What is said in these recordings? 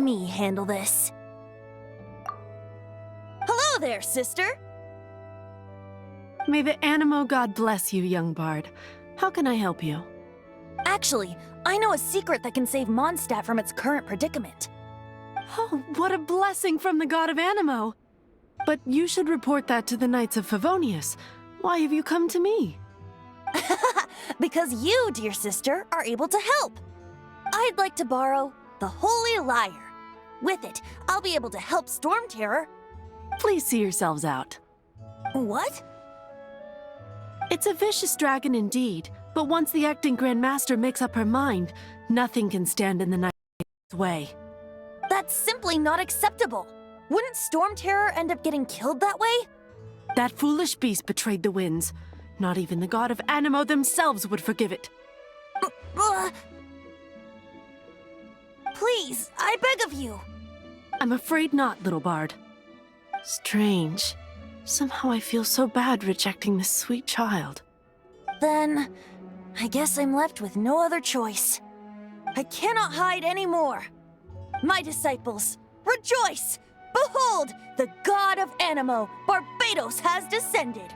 me handle this. Hello there, sister! May the Animo god bless you, young bard. How can I help you? Actually, I know a secret that can save Mondstadt from its current predicament. Oh, what a blessing from the god of Animo! But you should report that to the Knights of Favonius. Why have you come to me? Because you, dear sister, are able to help. I'd like to borrow the Holy Lyre. With it, I'll be able to help Storm Terror. Please see yourselves out. What? It's a vicious dragon indeed, but once the acting Grand Master makes up her mind, nothing can stand in the Knight's way. That's simply not acceptable. Wouldn't Storm Terror end up getting killed that way? That foolish beast betrayed the winds. Not even the god of Animo themselves would forgive it. Please, I beg of you. I'm afraid not, little bard. Strange. Somehow I feel so bad rejecting this sweet child. Then, I guess I'm left with no other choice. I cannot hide anymore. My disciples, rejoice! Behold, the god of Animo, Barbados, has descended.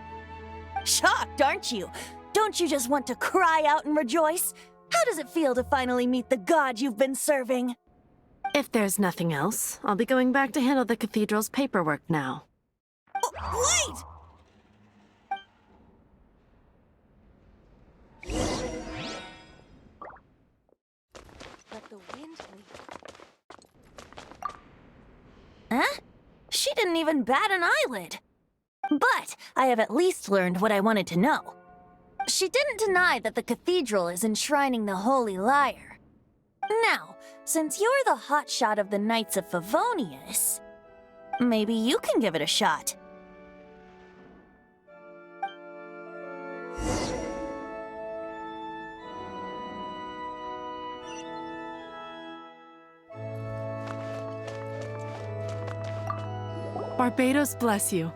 Shocked, aren't you? Don't you just want to cry out and rejoice? How does it feel to finally meet the god you've been serving? If there's nothing else, I'll be going back to handle the cathedral's paperwork now. Oh, wait! Let the wind lead. Huh? She didn't even bat an eyelid. But I have at least learned what I wanted to know. She didn't deny that the cathedral is enshrining the Holy Lyre. Now, since you're the hotshot of the Knights of Favonius, maybe you can give it a shot. Barbados bless you.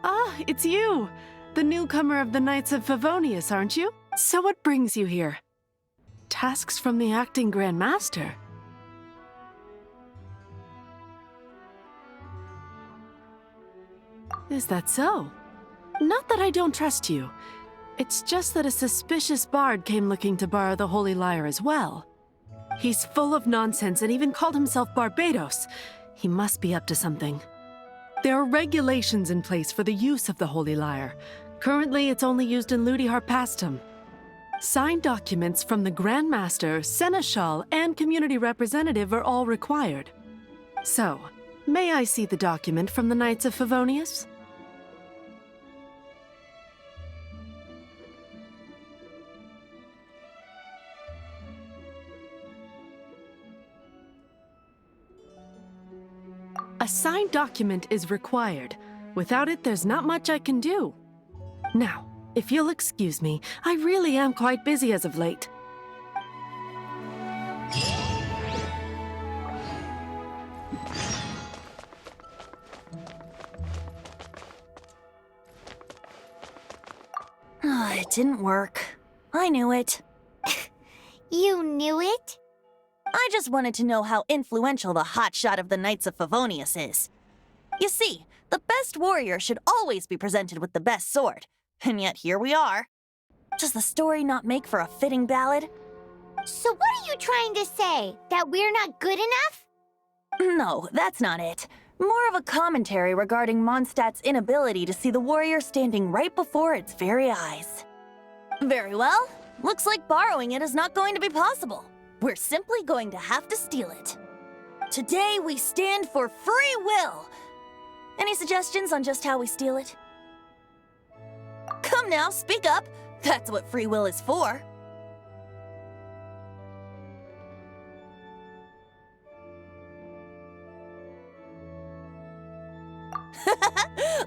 Ah, it's you! The newcomer of the Knights of Favonius, aren't you? So what brings you here? Tasks from the acting Grand Master? Is that so? Not that I don't trust you. It's just that a suspicious bard came looking to borrow the Holy Lyre as well. He's full of nonsense and even called himself Barbados. He must be up to something. There are regulations in place for the use of the Holy Lyre. Currently, it's only used in Ludi Harpastum. Signed documents from the Grand Master, Seneschal, and community representative are all required. So, may I see the document from the Knights of Favonius? A signed document is required. Without it, there's not much I can do. Now, if you'll excuse me, I really am quite busy as of late. It didn't work. I knew it. You knew it? I just wanted to know how influential the hotshot of the Knights of Favonius is. You see, the best warrior should always be presented with the best sword. And yet here we are. Does the story not make for a fitting ballad? So what are you trying to say? That we're not good enough? No, that's not it. More of a commentary regarding Mondstadt's inability to see the warrior standing right before its very eyes. Very well. Looks like borrowing it is not going to be possible. We're simply going to have to steal it. Today we stand for free will. Any suggestions on just how we steal it? Come now, speak up. That's what free will is for.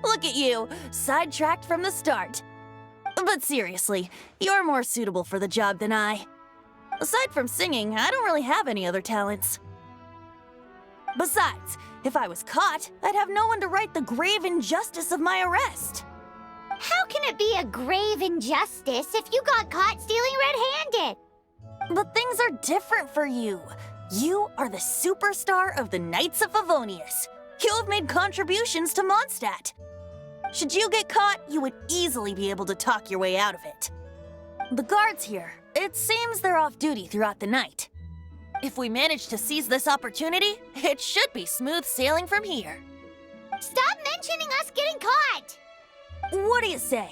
Look at you, sidetracked from the start. But seriously, you're more suitable for the job than I. Aside from singing, I don't really have any other talents. Besides, if I was caught, I'd have no one to right the grave injustice of my arrest. How can it be a grave injustice if you got caught stealing red-handed? But things are different for you. You are the superstar of the Knights of Favonius. You have made contributions to Mondstadt. Should you get caught, you would easily be able to talk your way out of it. The guards here, it seems they're off duty throughout the night. If we manage to seize this opportunity, it should be smooth sailing from here. Stop mentioning us getting caught! What do you say?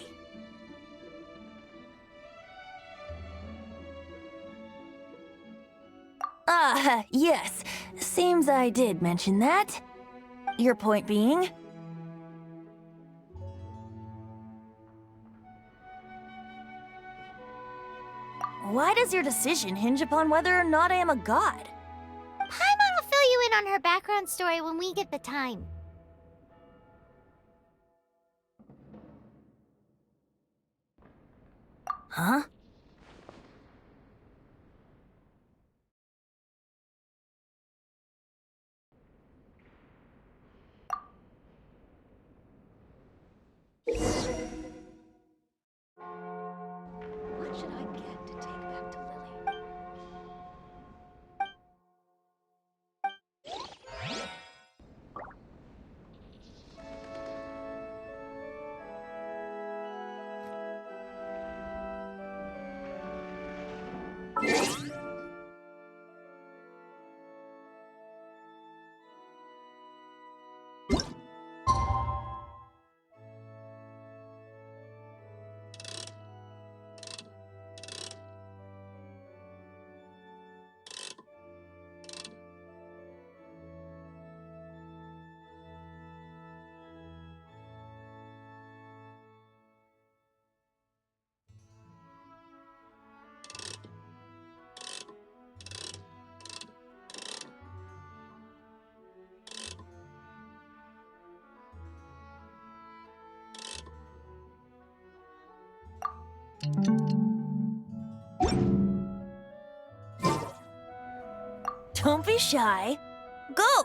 Yes. Seems I did mention that. Your point being? Why does your decision hinge upon whether or not I am a god? Paimon will fill you in on her background story when we get the time. Huh? What should I get to take back to Lily? Don't be shy. Go!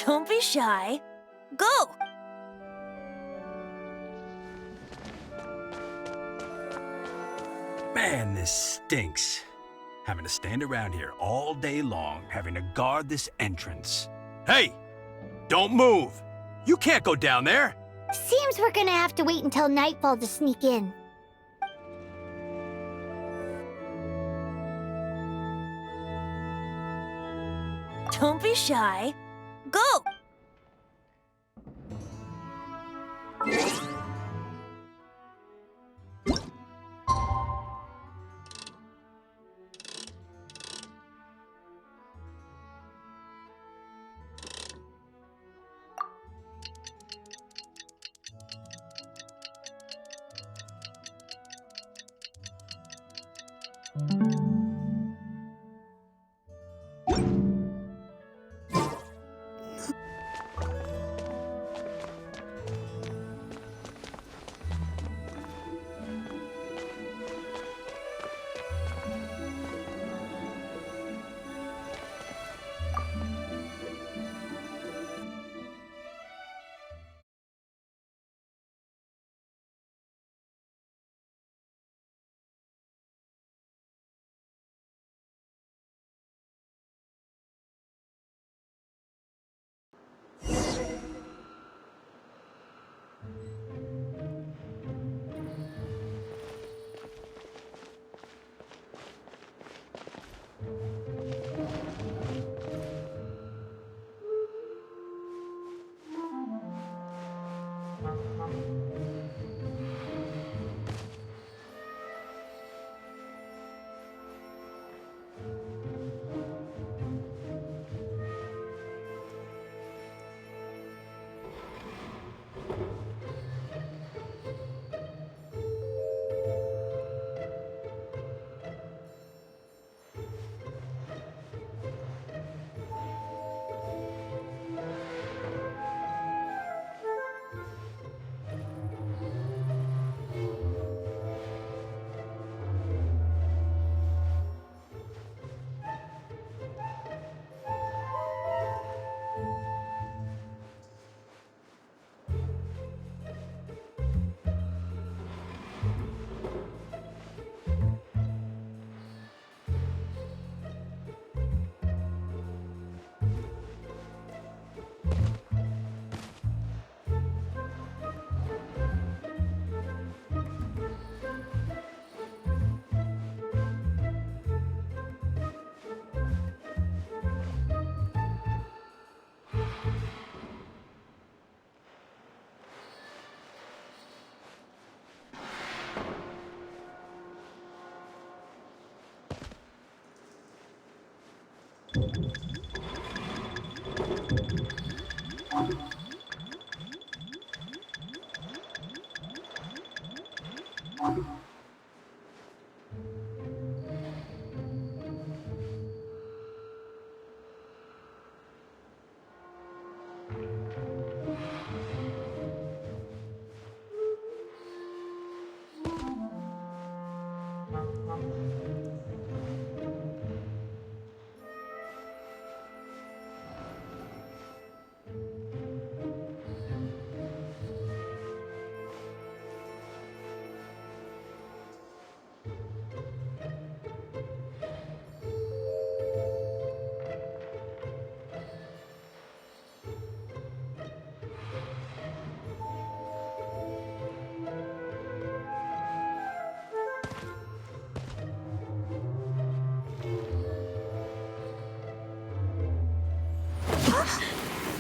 Don't be shy. Go! Man, this stinks. Having to stand around here all day long, having to guard this entrance. Hey! Don't move! You can't go down there! Seems we're gonna have to wait until nightfall to sneak in. Don't be shy. Go!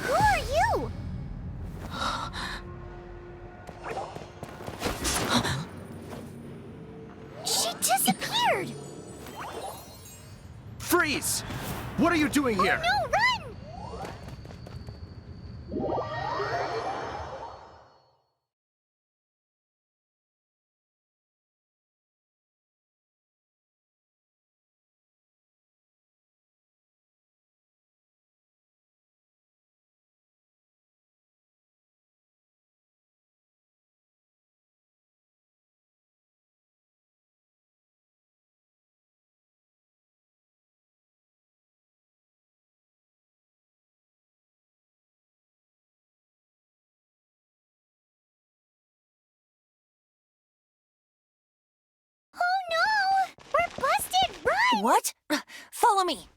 Who are you? She disappeared! Freeze! What are you doing here? No, run! Oh no! We're busted! Run! What? Follow me.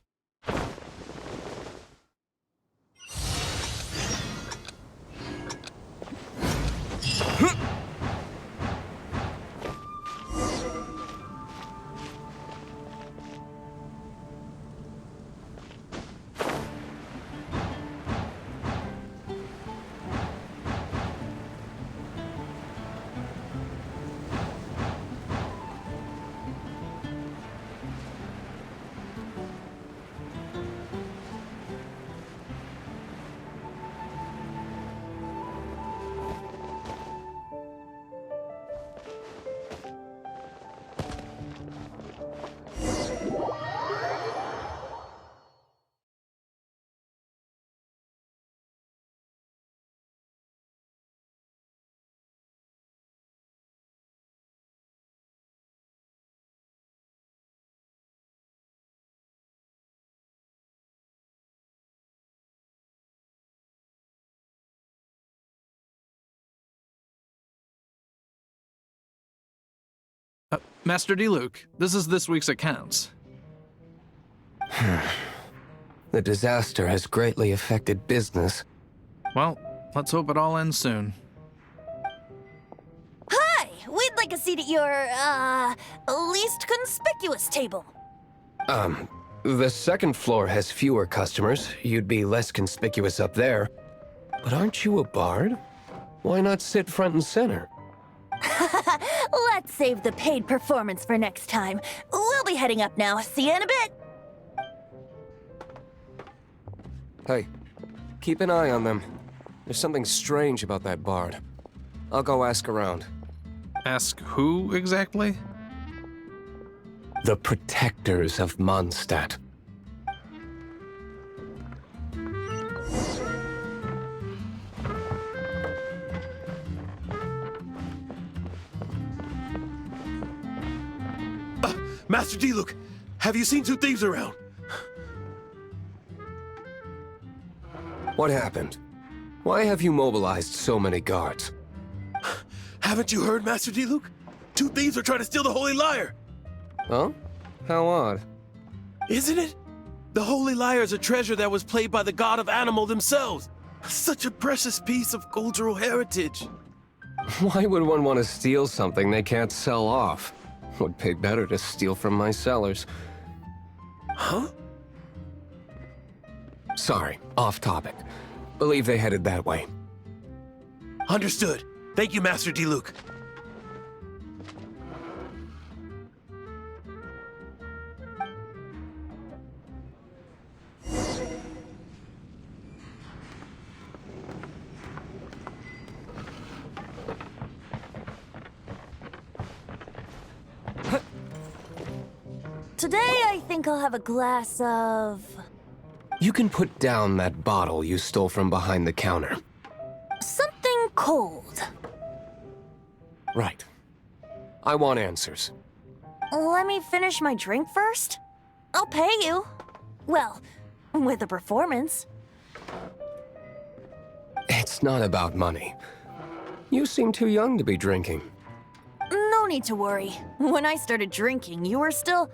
Master D-Luke, this is this week's accounts. The disaster has greatly affected business. Well, let's hope it all ends soon. Hi! We'd like a seat at your, least conspicuous table. The second floor has fewer customers. You'd be less conspicuous up there. But aren't you a bard? Why not sit front and center? Let's save the paid performance for next time. We'll be heading up now. See you in a bit. Hey, keep an eye on them. There's something strange about that bard. I'll go ask around. Ask who exactly? The protectors of Mondstadt. Master D-Luke, have you seen two thieves around? What happened? Why have you mobilized so many guards? Haven't you heard, Master D-Luke? Two thieves are trying to steal the Holy Lyre. Huh? How odd. Isn't it? The Holy Lyre is a treasure that was played by the god of animal themselves. Such a precious piece of cultural heritage. Why would one want to steal something they can't sell off? Would pay better to steal from my sellers. Huh? Sorry, off topic. Believe they headed that way. Understood. Thank you, Master D-Luke. Today, I think I'll have a glass of... You can put down that bottle you stole from behind the counter. something cold. Right. I want answers. Let me finish my drink first. I'll pay you. Well, with a performance. It's not about money. You seem too young to be drinking. No need to worry. When I started drinking, you were still...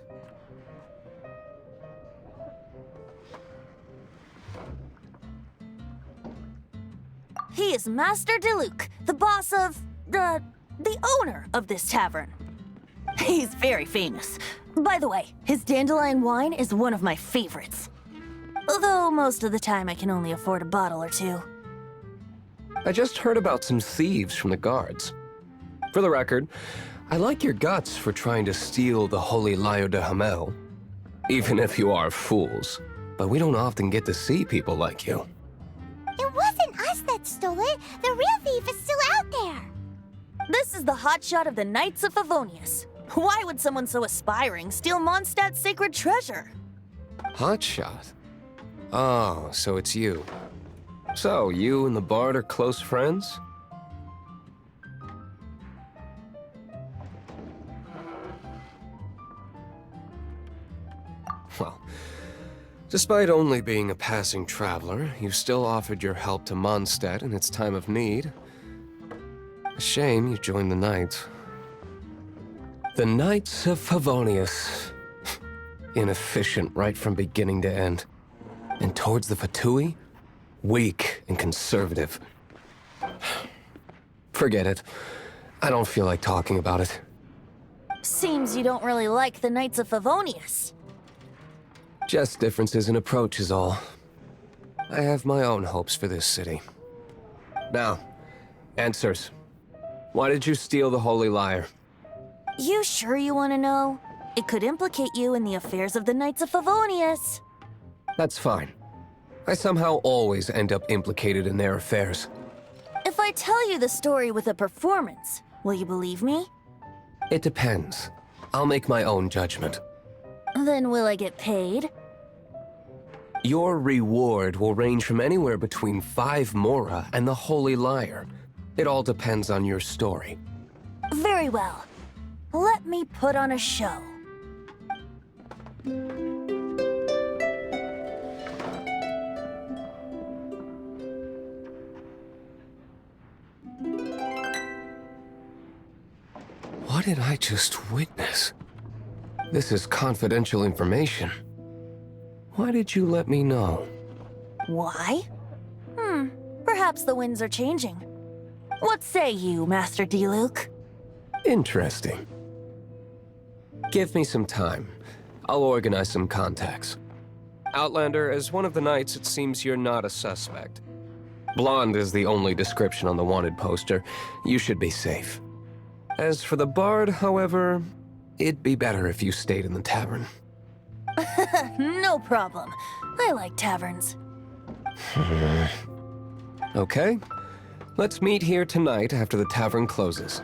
He is Master DeLuke, the boss of... the owner of this tavern. He's very famous. By the way, his dandelion wine is one of my favorites. Although most of the time I can only afford a bottle or two. I just heard about some thieves from the guards. For the record, I like your guts for trying to steal the Holy Lyre de Hamel. Even if you are fools. But we don't often get to see people like you. It wasn't us that stole it. The real thief is still out there. This is the hotshot of the Knights of Favonius. Why would someone so aspiring steal Mondstadt's sacred treasure? Hotshot? Oh, so it's you. So, you and the Bard are close friends? Well, despite only being a passing traveler, you still offered your help to Mondstadt in its time of need. A shame you joined the Knights. The Knights of Favonius. Inefficient right from beginning to end. And towards the Fatui, weak and conservative. Forget it. I don't feel like talking about it. Seems you don't really like the Knights of Favonius. Just differences in approach is all. I have my own hopes for this city. Now, answers. Why did you steal the Holy Lyre? You sure you want to know? It could implicate you in the affairs of the Knights of Favonius. That's fine. I somehow always end up implicated in their affairs. If I tell you the story with a performance, will you believe me? It depends. I'll make my own judgment. Then will I get paid? Your reward will range from anywhere between 5 mora and the Holy Lyre. It all depends on your story. Very well. Let me put on a show. What What did I just witness? This is confidential information. Why did you let me know? Why? Perhaps the winds are changing. What say you, Master D-Luke? Interesting. Give me some time. I'll organize some contacts. Outlander, as one of the knights, it seems you're not a suspect. Blonde is the only description on the wanted poster. You should be safe. As for the bard, however, it'd be better if you stayed in the tavern. No problem. I like taverns. Okay. Let's meet here tonight after the tavern closes.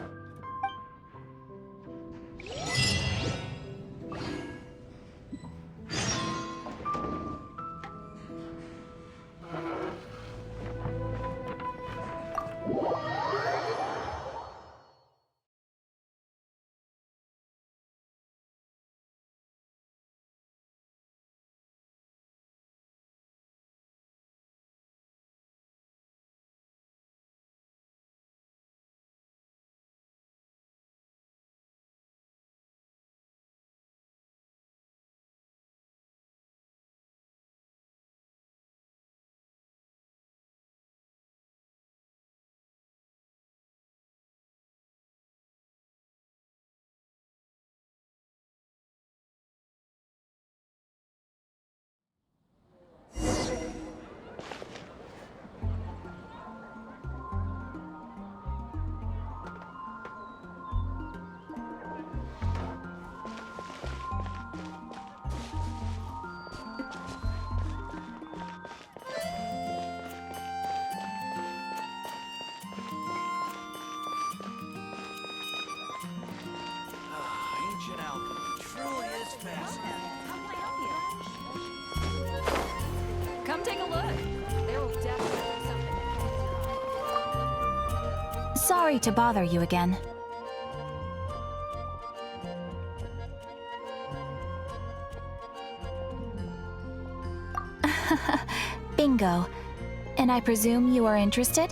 Ancient alchemy truly is fascinating. Come take a look. There will definitely be something. Sorry to bother you again. Bingo. And I presume you are interested?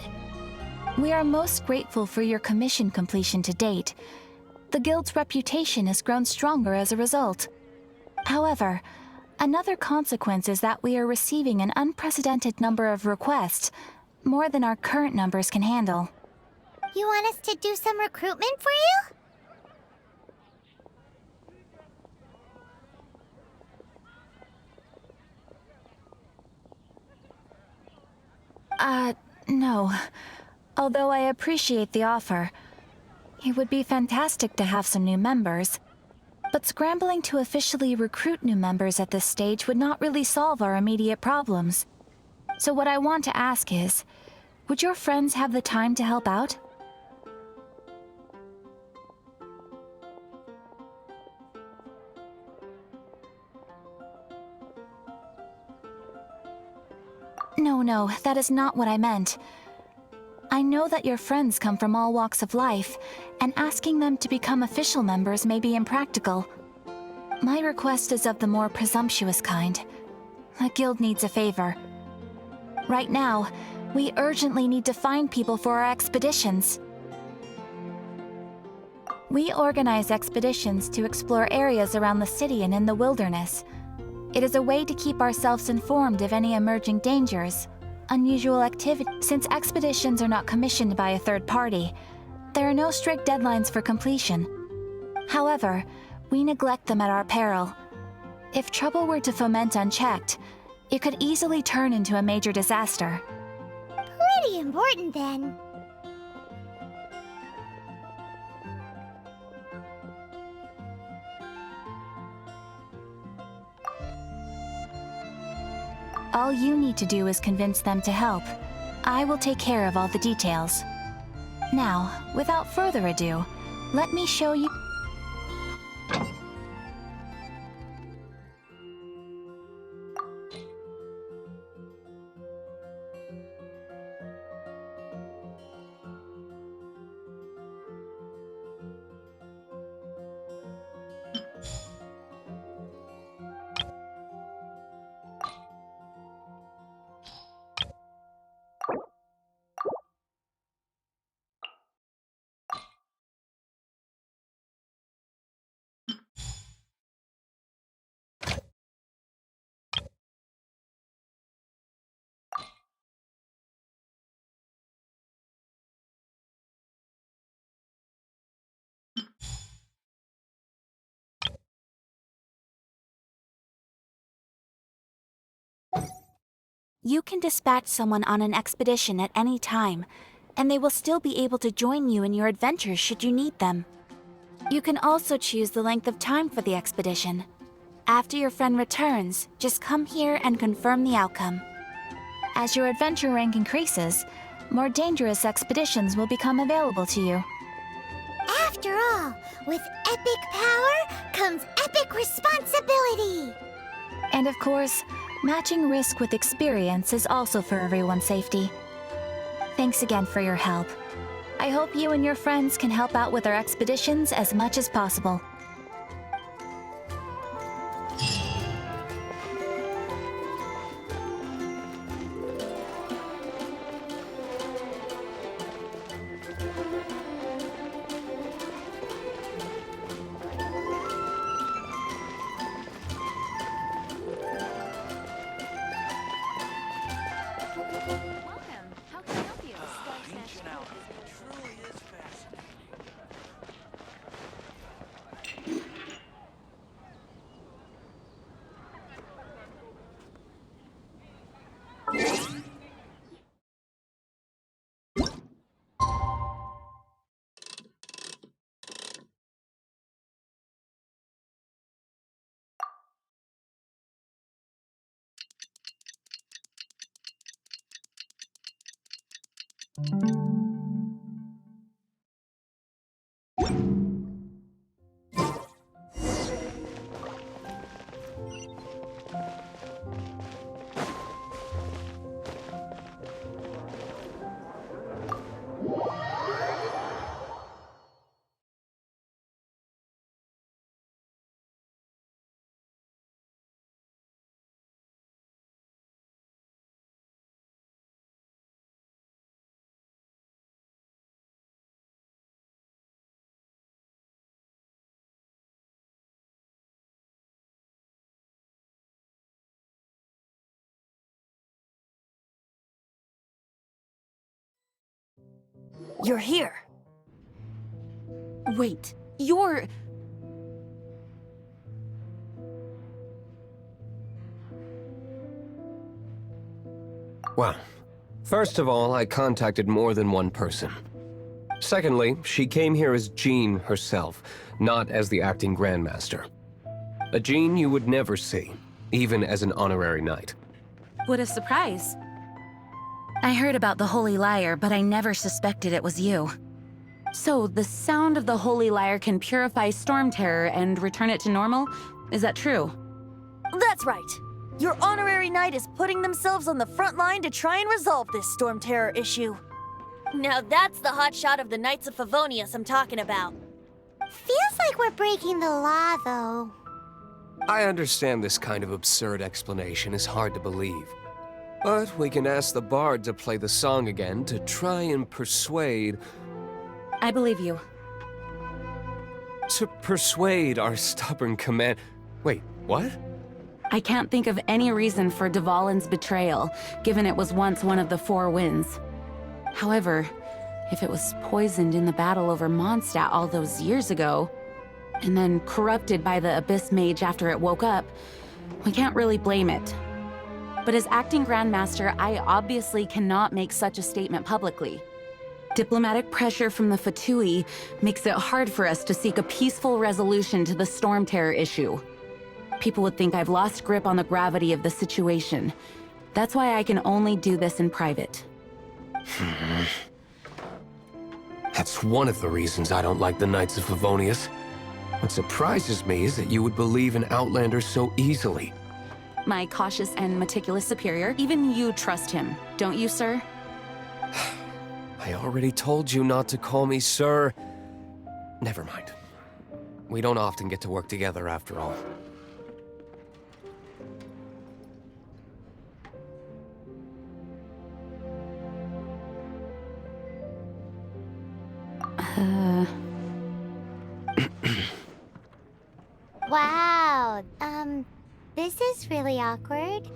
We are most grateful for your commission completion to date. The Guild's reputation has grown stronger as a result. However, another consequence is that we are receiving an unprecedented number of requests, more than our current numbers can handle. You want us to do some recruitment for you? No. Although I appreciate the offer. It would be fantastic to have some new members. But scrambling to officially recruit new members at this stage would not really solve our immediate problems. So what I want to ask is, would your friends have the time to help out? No, that is not what I meant. I know that your friends come from all walks of life, and asking them to become official members may be impractical. My request is of the more presumptuous kind. The guild needs a favor. Right now, we urgently need to find people for our expeditions. We organize expeditions to explore areas around the city and in the wilderness. It is a way to keep ourselves informed of any emerging dangers, unusual activity. Since expeditions are not commissioned by a third party, there are no strict deadlines for completion. However, we neglect them at our peril. If trouble were to foment unchecked, it could easily turn into a major disaster. Pretty important then. All you need to do is convince them to help. I will take care of all the details. Now, without further ado, let me show you... You can dispatch someone on an expedition at any time, and they will still be able to join you in your adventures should you need them. You can also choose the length of time for the expedition. After your friend returns, just come here and confirm the outcome. As your adventure rank increases, more dangerous expeditions will become available to you. After all, with epic power comes epic responsibility! And of course, matching risk with experience is also for everyone's safety. Thanks again for your help. I hope you and your friends can help out with our expeditions as much as possible. Welcome. How can I help you? You're here. Wait, you're... Well, first of all, I contacted more than one person. Secondly, she came here as Jean herself, not as the acting Grandmaster. A Jean you would never see, even as an honorary knight. What a surprise. I heard about the Holy Lyre, but I never suspected it was you. So, the sound of the Holy Lyre can purify Storm Terror and return it to normal? Is that true? That's right. Your honorary knight is putting themselves on the front line to try and resolve this Storm Terror issue. Now that's the hotshot of the Knights of Favonius I'm talking about. Feels like we're breaking the law, though. I understand this kind of absurd explanation is hard to believe. But we can ask the bard to play the song again to try and persuade... I believe you. To persuade our stubborn command... Wait, what? I can't think of any reason for Dvalin's betrayal, given it was once one of the Four Winds. However, if it was poisoned in the battle over Mondstadt all those years ago, and then corrupted by the Abyss Mage after it woke up, we can't really blame it. But as acting Grandmaster, I obviously cannot make such a statement publicly. Diplomatic pressure from the Fatui makes it hard for us to seek a peaceful resolution to the Storm Terror issue. People would think I've lost grip on the gravity of the situation. That's why I can only do this in private. That's one of the reasons I don't like the Knights of Favonius. What surprises me is that you would believe in Outlanders so easily. My cautious and meticulous superior, even you trust him, don't you, sir? I already told you not to call me sir. Never mind. We don't often get to work together after all. Wow, this is really awkward.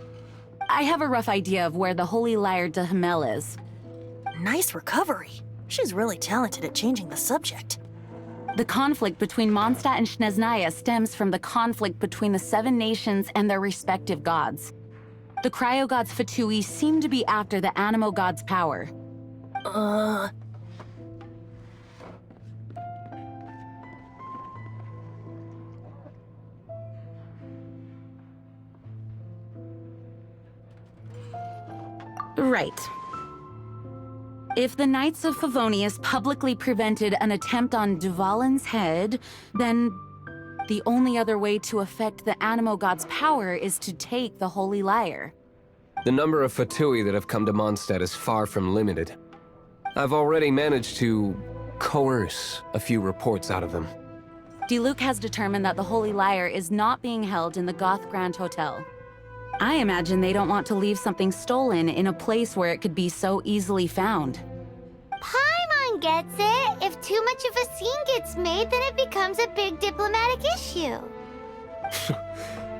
I have a rough idea of where the Holy Lyre de Himmel is. Nice recovery. She's really talented at changing the subject. The conflict between Mondstadt and Snezhnaya stems from the conflict between the Seven Nations and their respective gods. The Cryo God's Fatui seem to be after the Animo God's power. Right. If the Knights of Favonius publicly prevented an attempt on Dvalin's head, then the only other way to affect the Animo God's power is to take the Holy Lyre. The number of Fatui that have come to Mondstadt is far from limited. I've already managed to coerce a few reports out of them. Diluc has determined that the Holy Lyre is not being held in the Goth Grand Hotel. I imagine they don't want to leave something stolen in a place where it could be so easily found. Paimon gets it. If too much of a scene gets made, then it becomes a big diplomatic issue.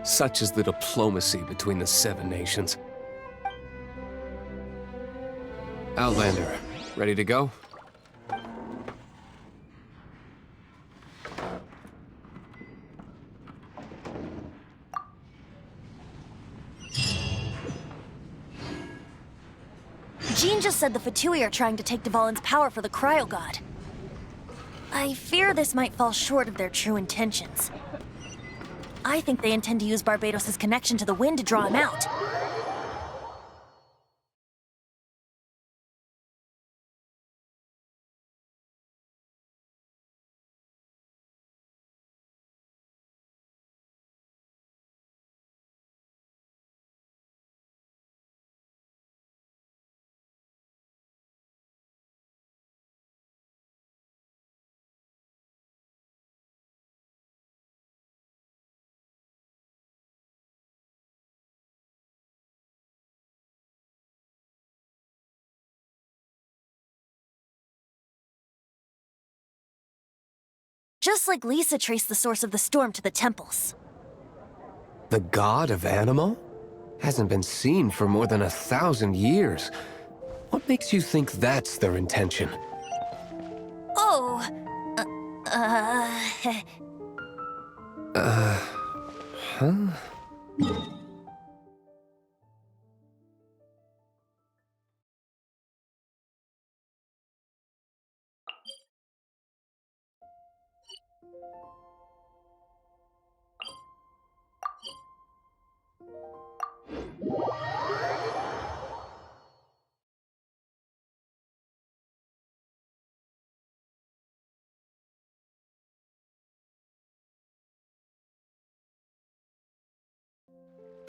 Such is the diplomacy between the Seven Nations. Outlander, ready to go? Jean just said the Fatui are trying to take Dvalin's power for the Cryo God. I fear this might fall short of their true intentions. I think they intend to use Barbados' connection to the wind to draw him out. Just like Lisa traced the source of the storm to the temples. The god of Animo? Hasn't been seen for more than 1,000 years. What makes you think that's their intention? Oh, Huh?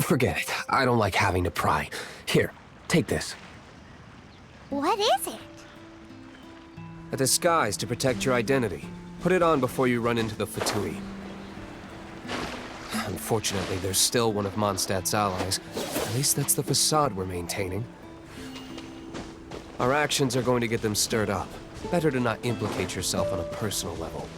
Forget it. I don't like having to pry. Here, take this. What is it? A disguise to protect your identity. Put it on before you run into the Fatui. Unfortunately, there's still one of Mondstadt's allies. At least that's the facade we're maintaining. Our actions are going to get them stirred up. Better to not implicate yourself on a personal level.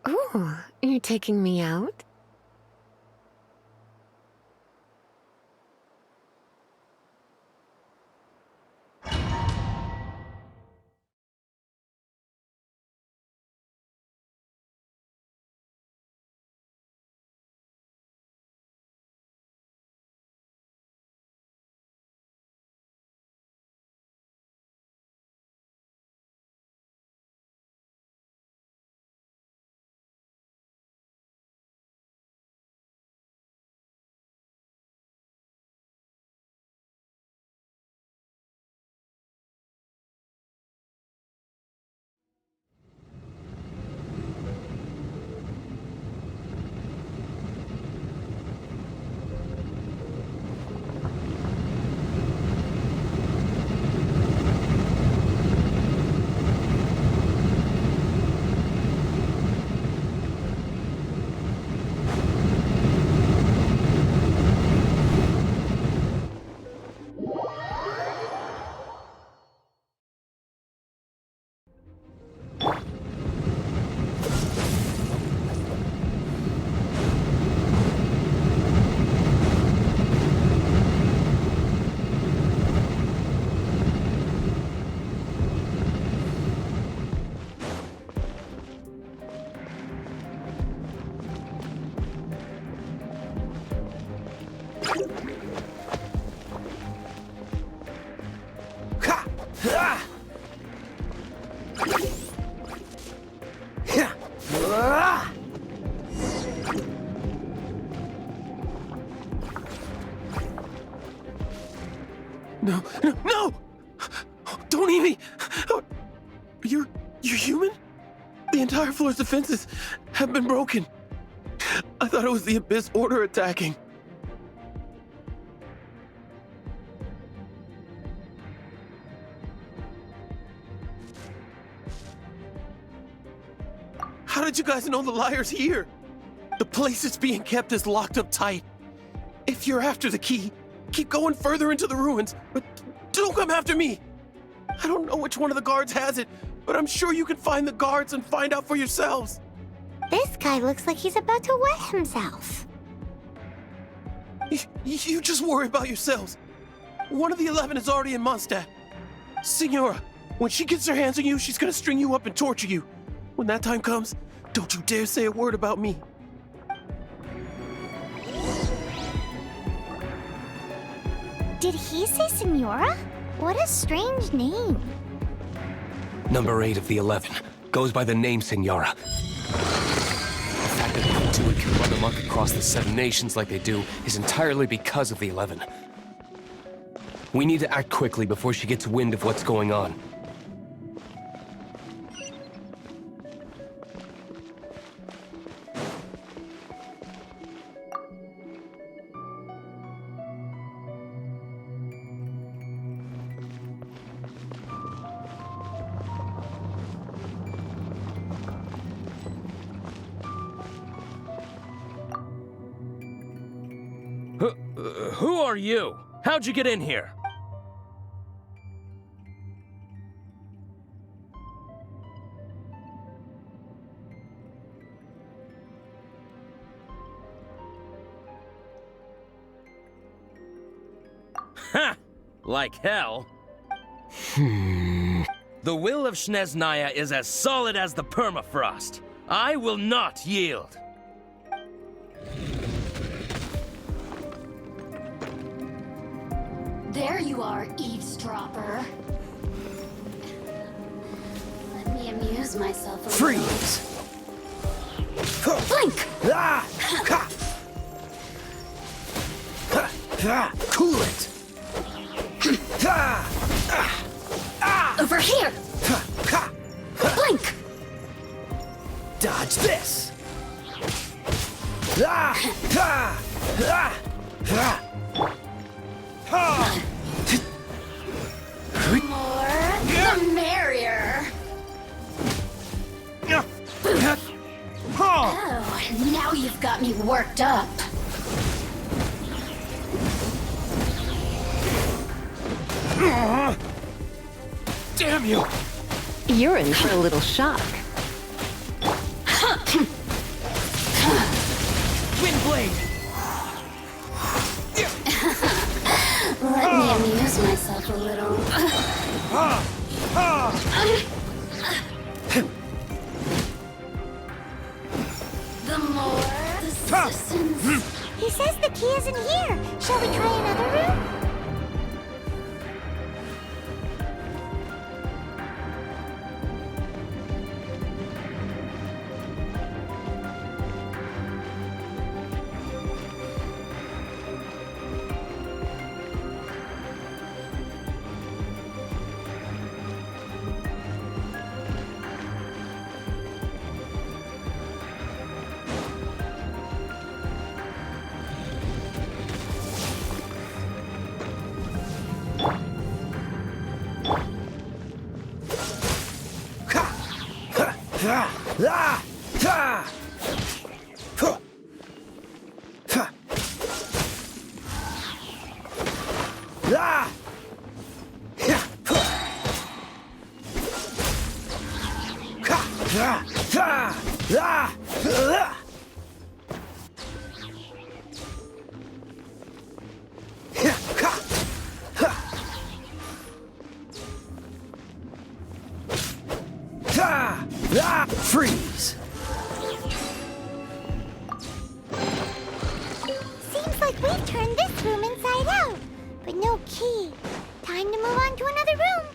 Ooh, you're taking me out? Ha! Ah! Yeah. Ah! No, no, no! Don't eat me! You're human? The entire floor's defenses have been broken. I thought it was the Abyss Order attacking. How did you guys know the liar's here? The place it's being kept is locked up tight. If you're after the key, keep going further into the ruins, but don't come after me. I don't know which one of the guards has it, but I'm sure you can find the guards and find out for yourselves. This guy looks like he's about to wet himself. You just worry about yourselves. One of the 11 is already in Mondstadt. Signora, when she gets her hands on you, she's gonna string you up and torture you. When that time comes, don't you dare say a word about me. Did he say Senora? What a strange name. Number 8 of the 11 goes by the name Senora. The fact that the two can run amok across the 7 nations like they do is entirely because of the 11. We need to act quickly before she gets wind of what's going on. Who are you? How'd you get in here? Ha! Like hell. The will of Snezhnaya is as solid as the permafrost. I will not yield. There you are, eavesdropper. Let me amuse myself a little. Freeze! Blink! Ah! Ha! Ha! Ah! Cool it! Ah! Ah! Ah! Over here! Ha! Ha! Blink! Dodge this! Ah! Ah! Ah! Ah! Ah! More, the merrier. Oh, now you've got me worked up. Damn you! You're in for a little shock. Wind blade! Let me amuse myself a little. The more the citizens. He says the key isn't here. Shall we try another room? Freeze! Seems like we've turned this key. Time to move on to another room.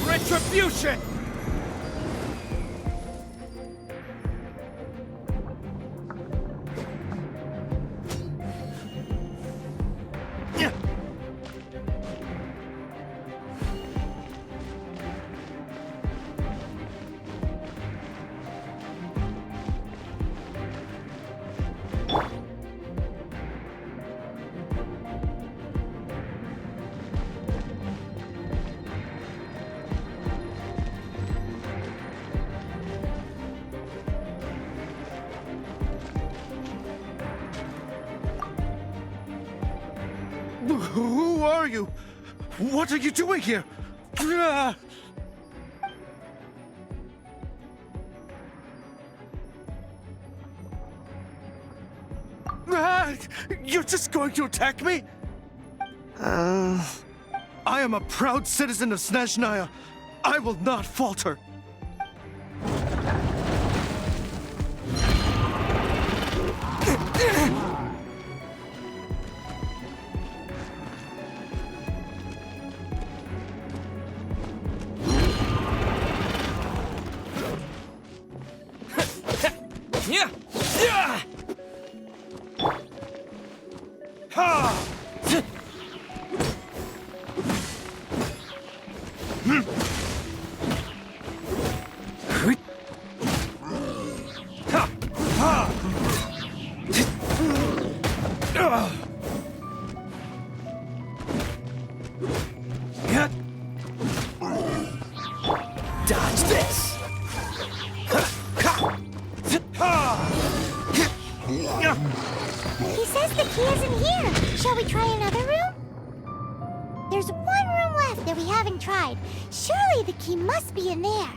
Retribution! Who are you? What are you doing here? You're just going to attack me? I am a proud citizen of Snezhnaya. I will not falter. Dodge this! He says the key isn't here. Shall we try another room? There's one room left that we haven't tried. Surely the key must be in there.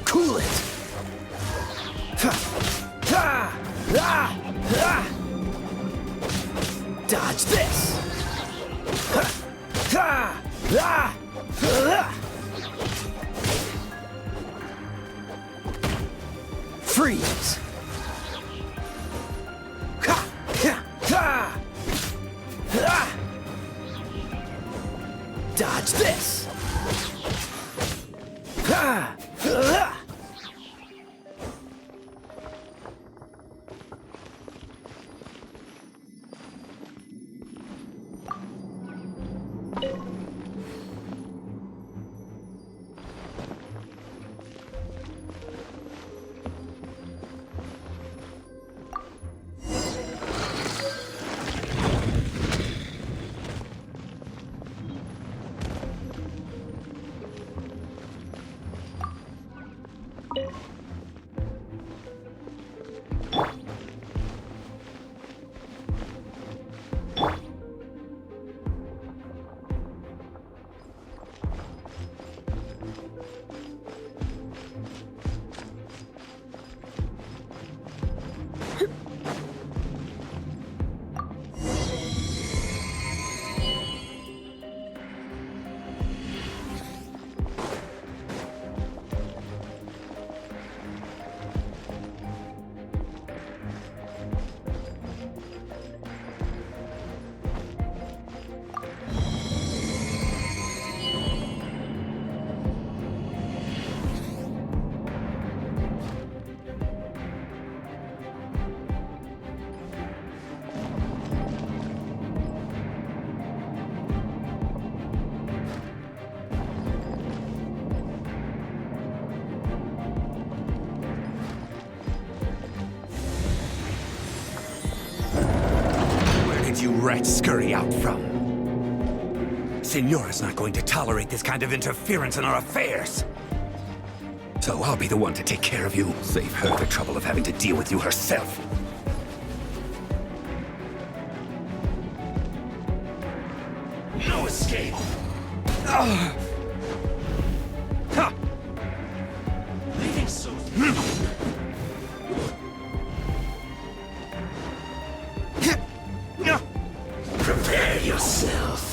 Cool it! Dodge this! Freeze! Dodge this! rats scurry out from. Senora's not going to tolerate this kind of interference in our affairs. So I'll be the one to take care of you. Save her the trouble of having to deal with you herself. No escape! Leaving soon. Prepare yourself.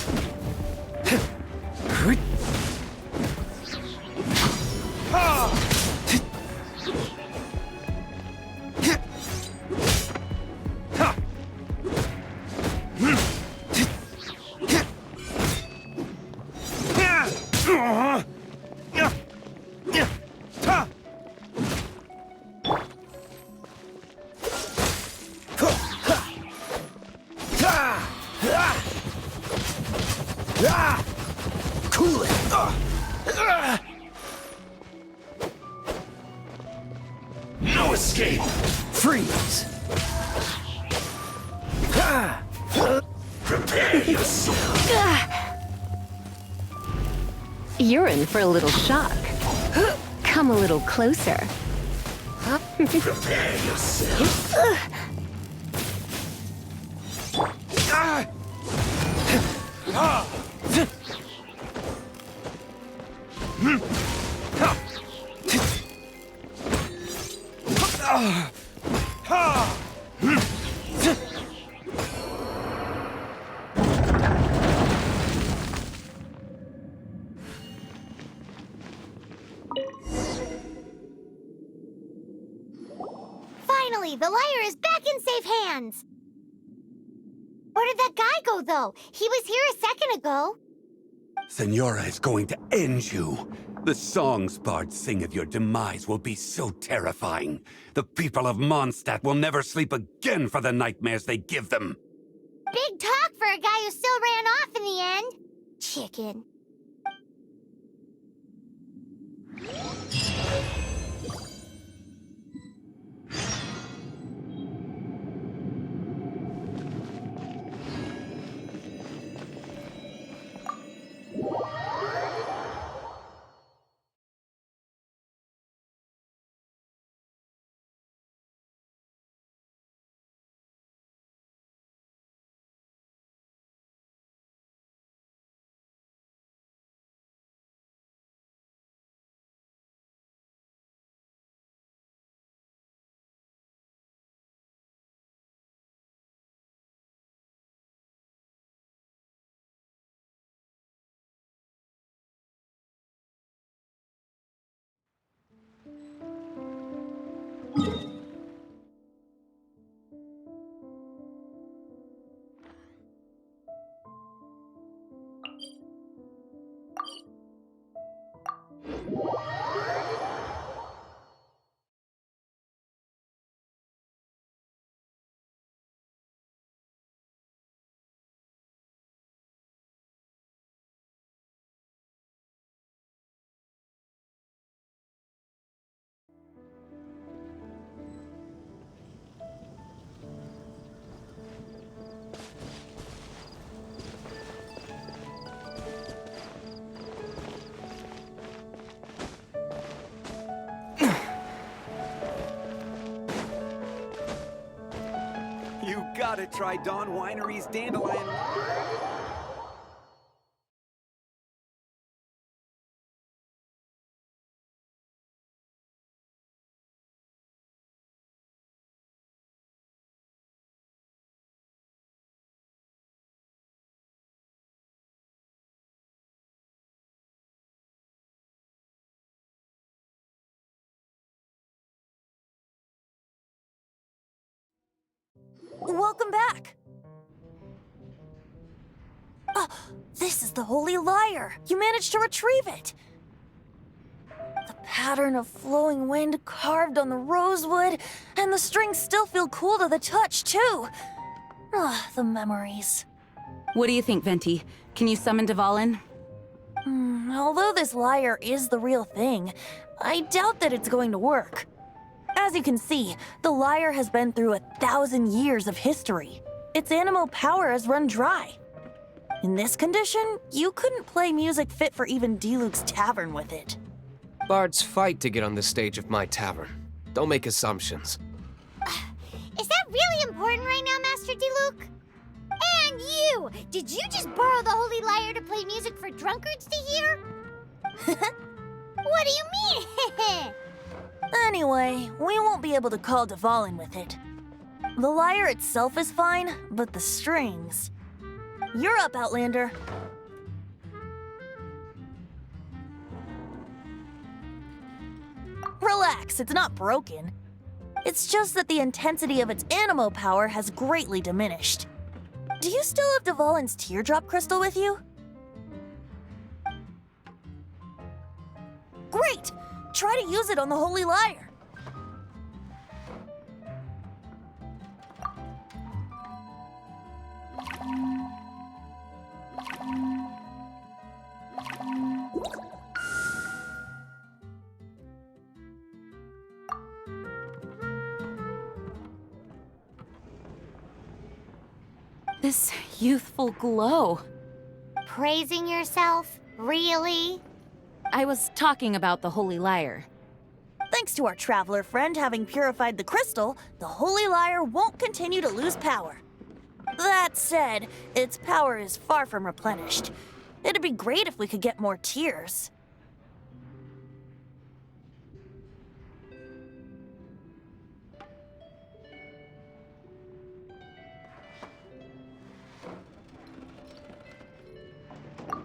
Cool it. No escape. Freeze. Prepare yourself. You're in for a little shock. Come a little closer. Prepare yourself. Finally, the lyre is back in safe hands. Where did that guy go, though? He was here a second ago. Senora is going to end you. The songs bards sing of your demise will be so terrifying. The people of Mondstadt will never sleep again for the nightmares they give them. Big talk for a guy who still ran off in the end. Chicken. You gotta try Dawn Winery's Dandelion. Welcome back! Oh, this is the Holy Lyre! You managed to retrieve it! The pattern of flowing wind carved on the rosewood, and the strings still feel cool to the touch, too! Ah, the memories. What do you think, Venti? Can you summon Dvalin? Although this lyre is the real thing, I doubt that it's going to work. As you can see, the lyre has been through 1,000 years of history. its animal power has run dry. In this condition, you couldn't play music fit for even Diluc's tavern with it. Bards fight to get on the stage of my tavern. Don't make assumptions. Is that really important right now, Master Diluc? And you! Did you just borrow the Holy Lyre to play music for drunkards to hear? What do you mean? Anyway, we won't be able to call Dvalin with it. The lyre itself is fine, but the strings... You're up, Outlander. Relax, it's not broken. It's just that the intensity of its animo power has greatly diminished. Do you still have Dvalin's teardrop crystal with you? Great! Try to use it on the Holy Lyre. This youthful glow. Praising yourself? Really? I was talking about the Holy Lyre. Thanks to our traveler friend having purified the crystal, the Holy Lyre won't continue to lose power. That said, its power is far from replenished. It'd be great if we could get more tears.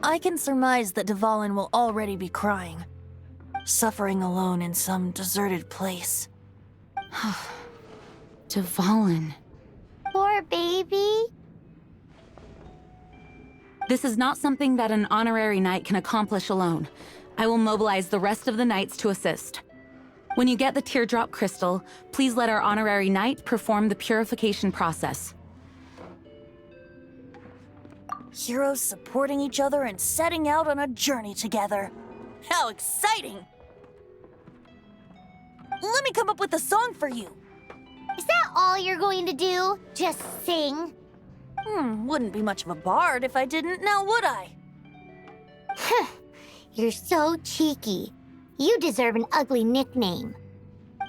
I can surmise that Dvalin will already be crying, suffering alone in some deserted place. Dvalin. Poor baby. This is not something that an honorary knight can accomplish alone. I will mobilize the rest of the knights to assist. When you get the teardrop crystal, please let our honorary knight perform the purification process. Heroes supporting each other and setting out on a journey together. How exciting! Let me come up with a song for you. Is that all you're going to do? Just sing? Wouldn't be much of a bard if I didn't, now would I? You're so cheeky. You deserve an ugly nickname.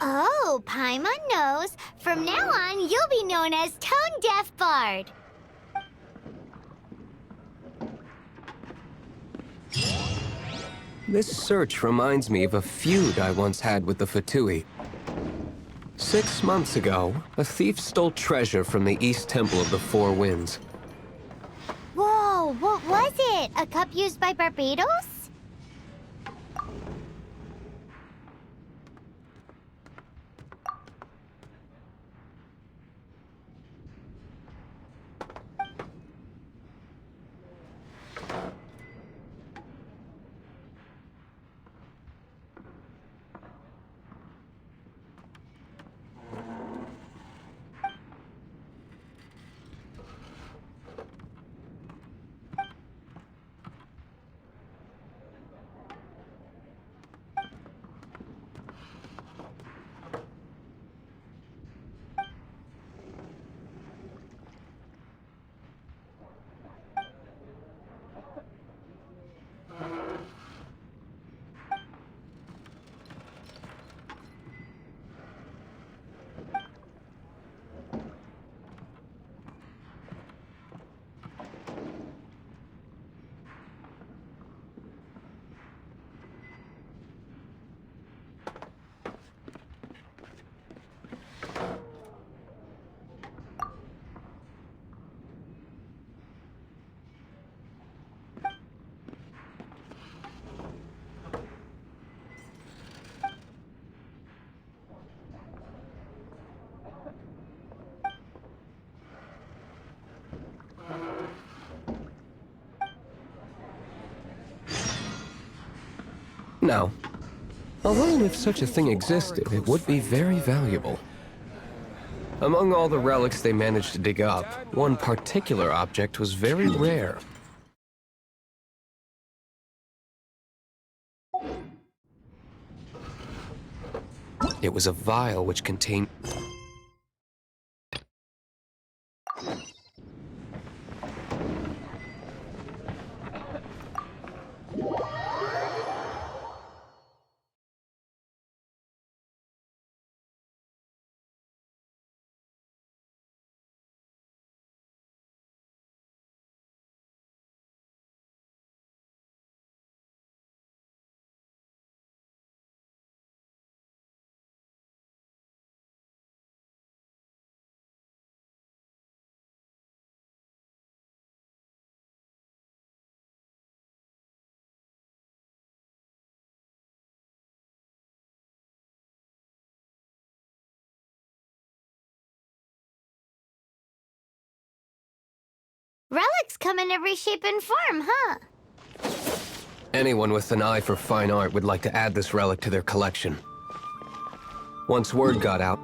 Oh, Paimon knows. From now on, you'll be known as Tone Deaf Bard. This search reminds me of a feud I once had with the Fatui. 6 months ago, a thief stole treasure from the East Temple of the Four Winds. Whoa, what was it? A cup used by Barbados? Now, although if such a thing existed, it would be very valuable. Among all the relics they managed to dig up, one particular object was very rare. It was a vial which contained... Relics come in every shape and form, huh? Anyone with an eye for fine art would like to add this relic to their collection. Once word got out,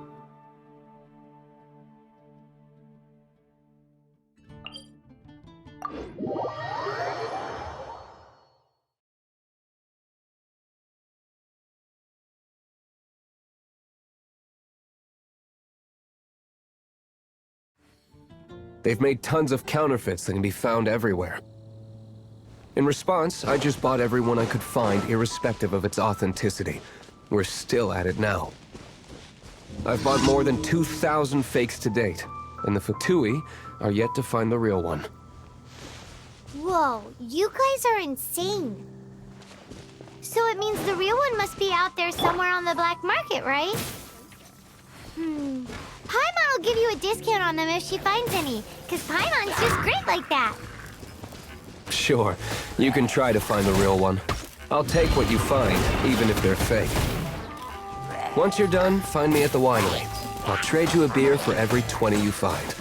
they've made tons of counterfeits that can be found everywhere. In response, I just bought every one I could find, irrespective of its authenticity. We're still at it now. I've bought more than 2,000 fakes to date, and the Fatui are yet to find the real one. Whoa, you guys are insane. So it means the real one must be out there somewhere on the black market, right? Paimon will give you a discount on them if she finds any, because Paimon's just great like that. Sure, you can try to find the real one. I'll take what you find, even if they're fake. Once you're done, find me at the winery. I'll trade you a beer for every 20 you find.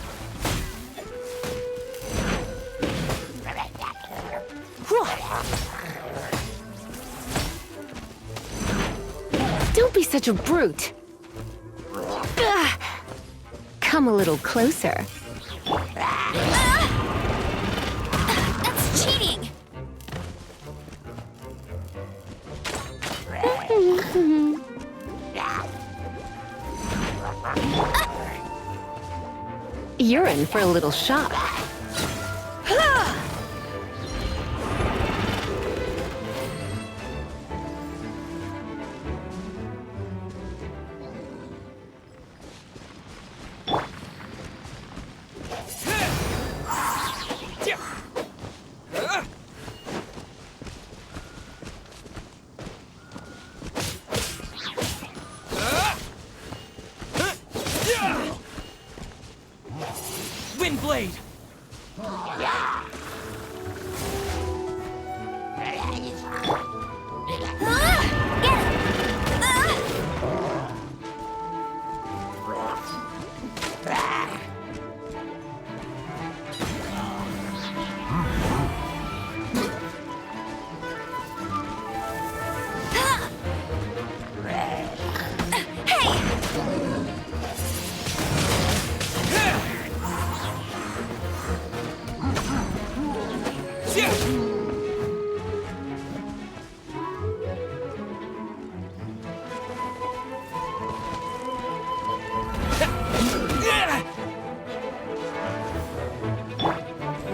Don't be such a brute. Ugh. Come a little closer. That's cheating! You're in for a little shock. Windblade!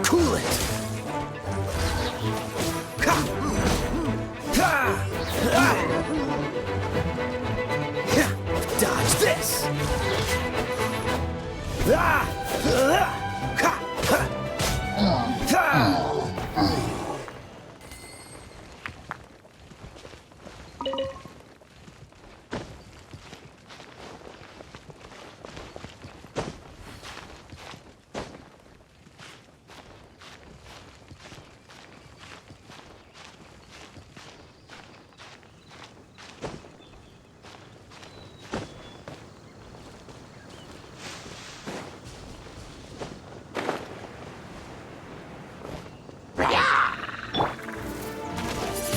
Cool it! Dodge this!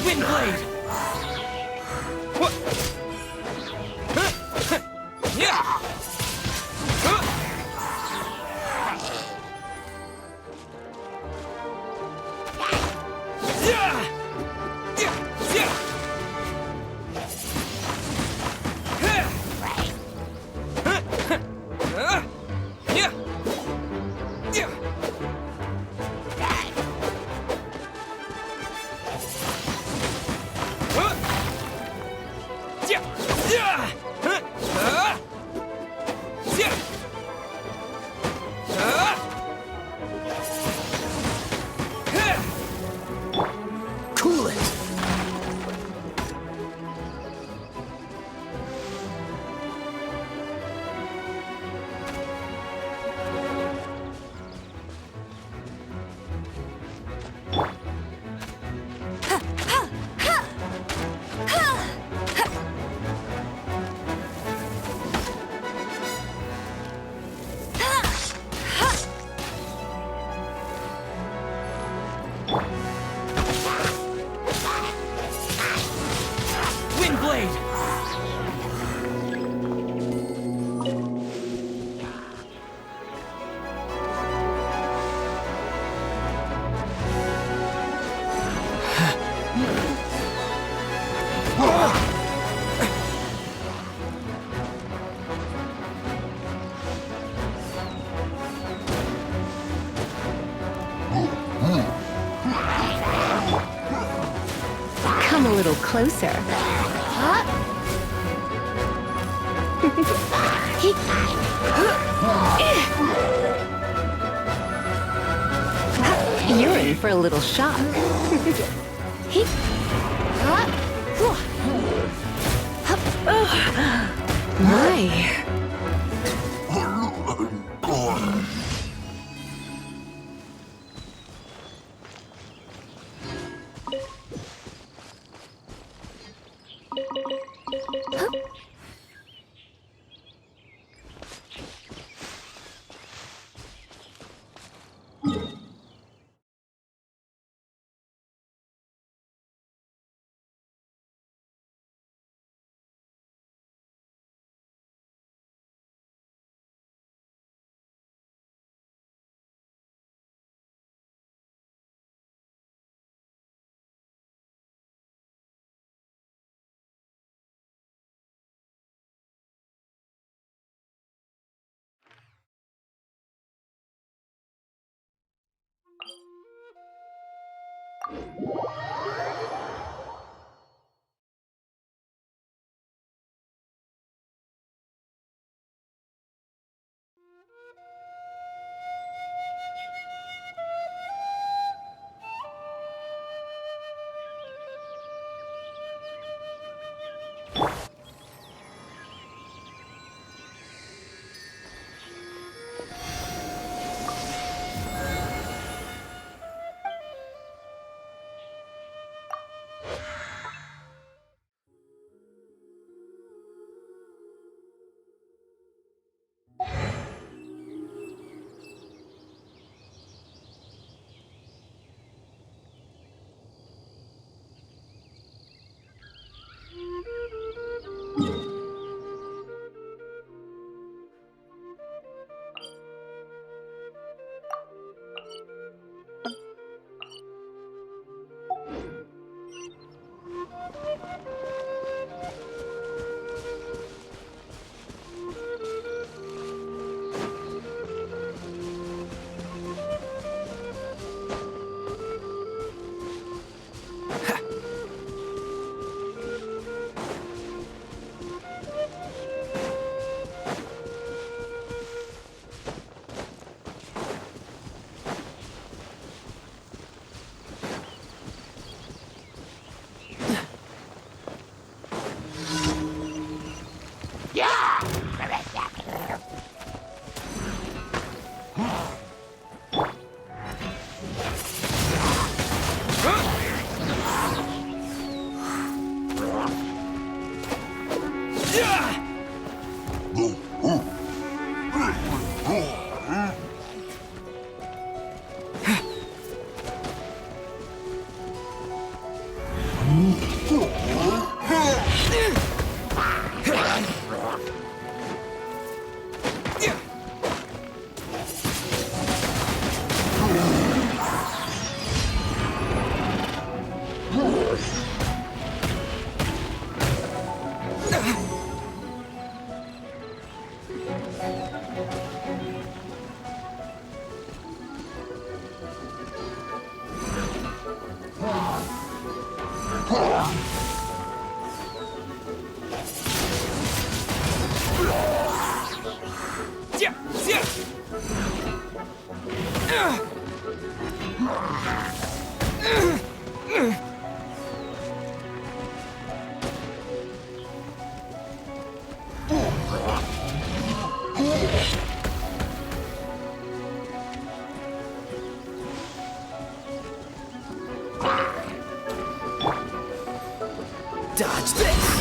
Windblade! What? Yeah! Cool it! blade! Come a little closer. You're in for a little shock. My. Dodge this!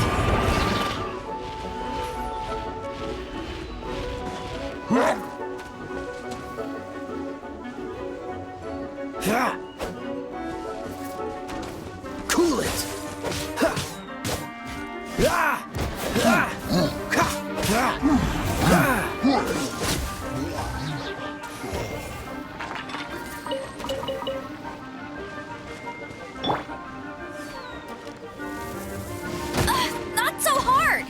Cool it! Not so hard!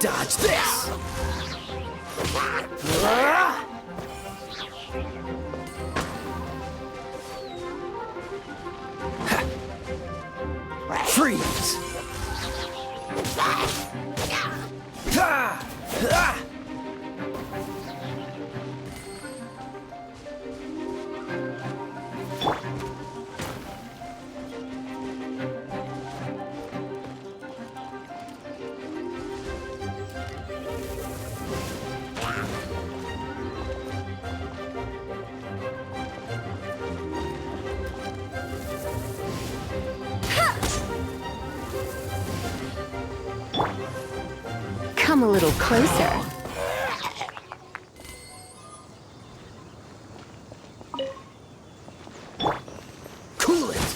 Dodge this! Freeze! Come a little closer. Cool it!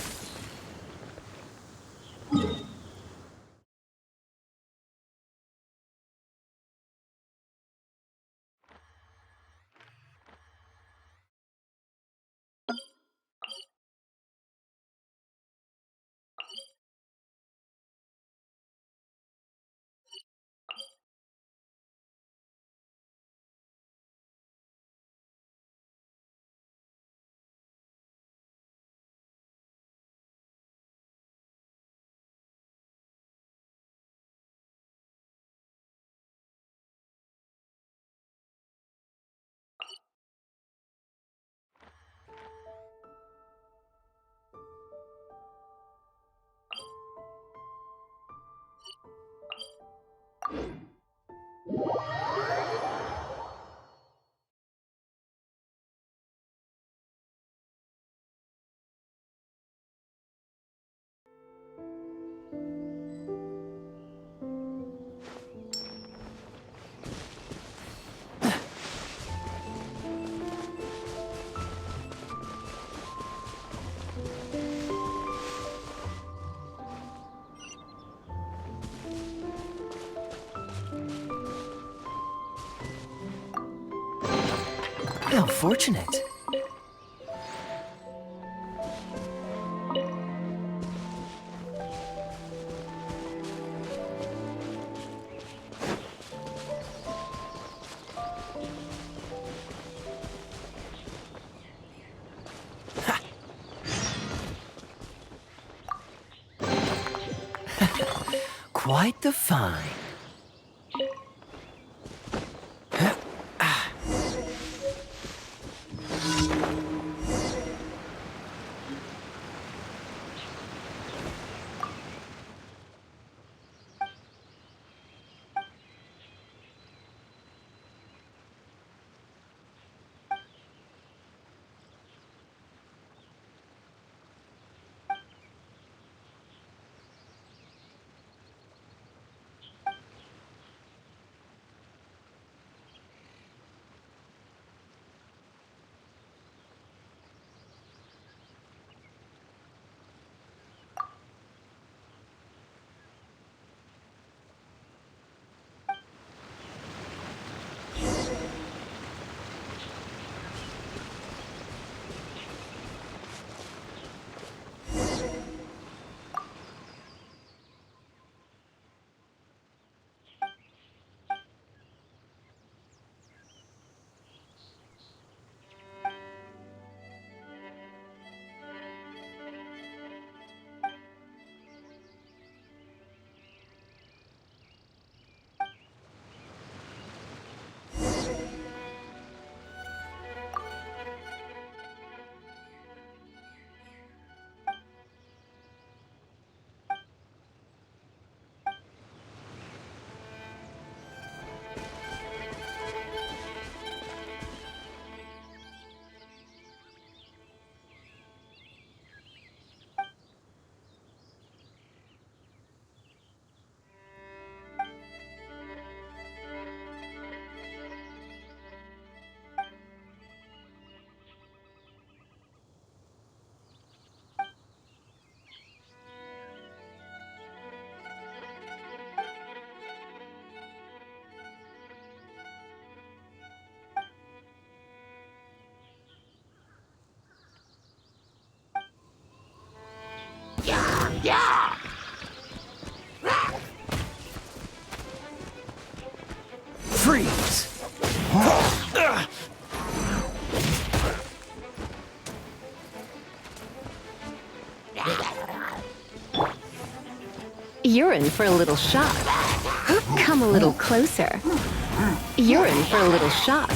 How fortunate. Quite the find. Freeze! You're in for a little shock. Come a little closer. You're in for a little shock.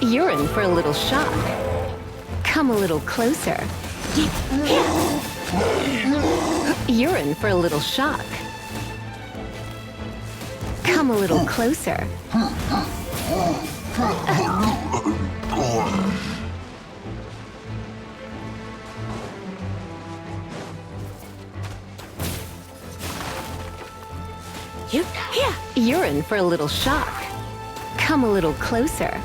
You're in for a little shock. Come a little closer. You're in for a little shock. Come a little closer. You're in for a little shock. Come a little closer.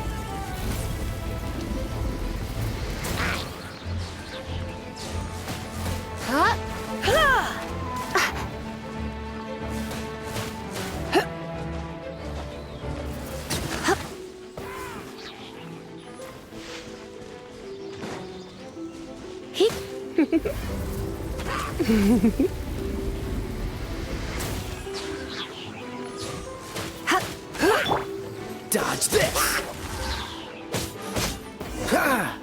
Dodge this! Ha!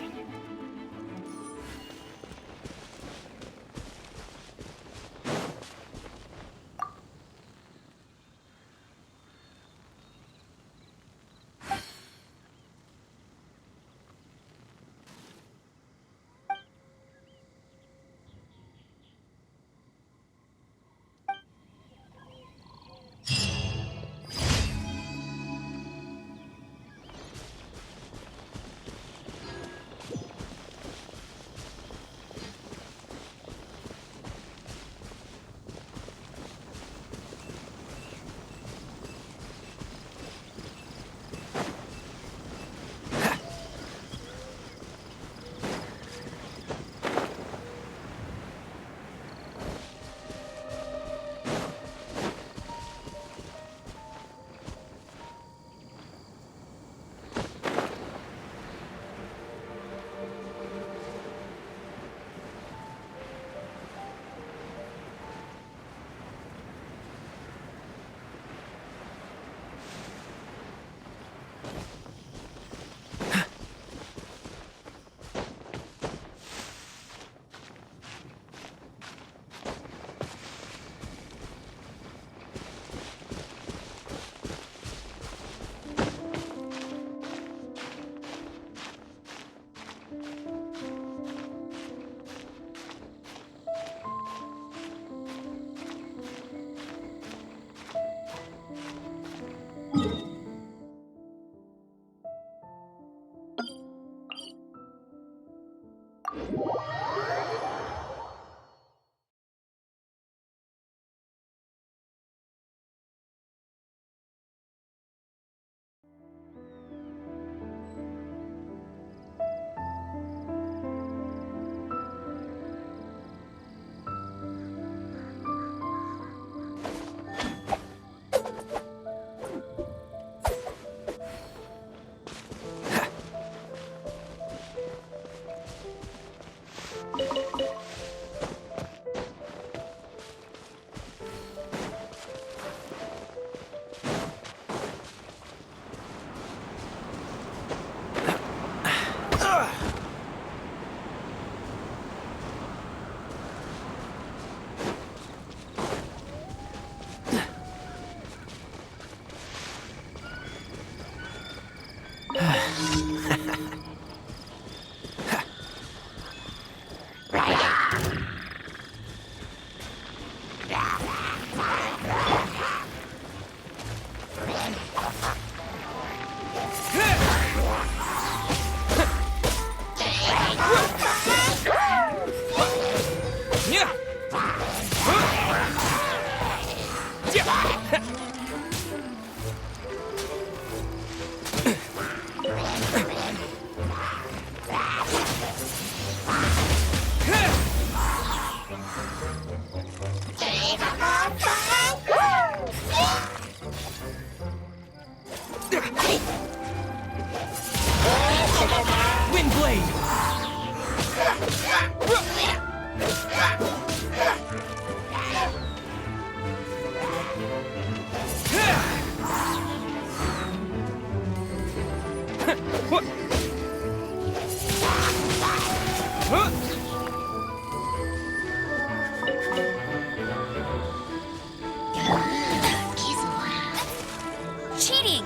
Cheating!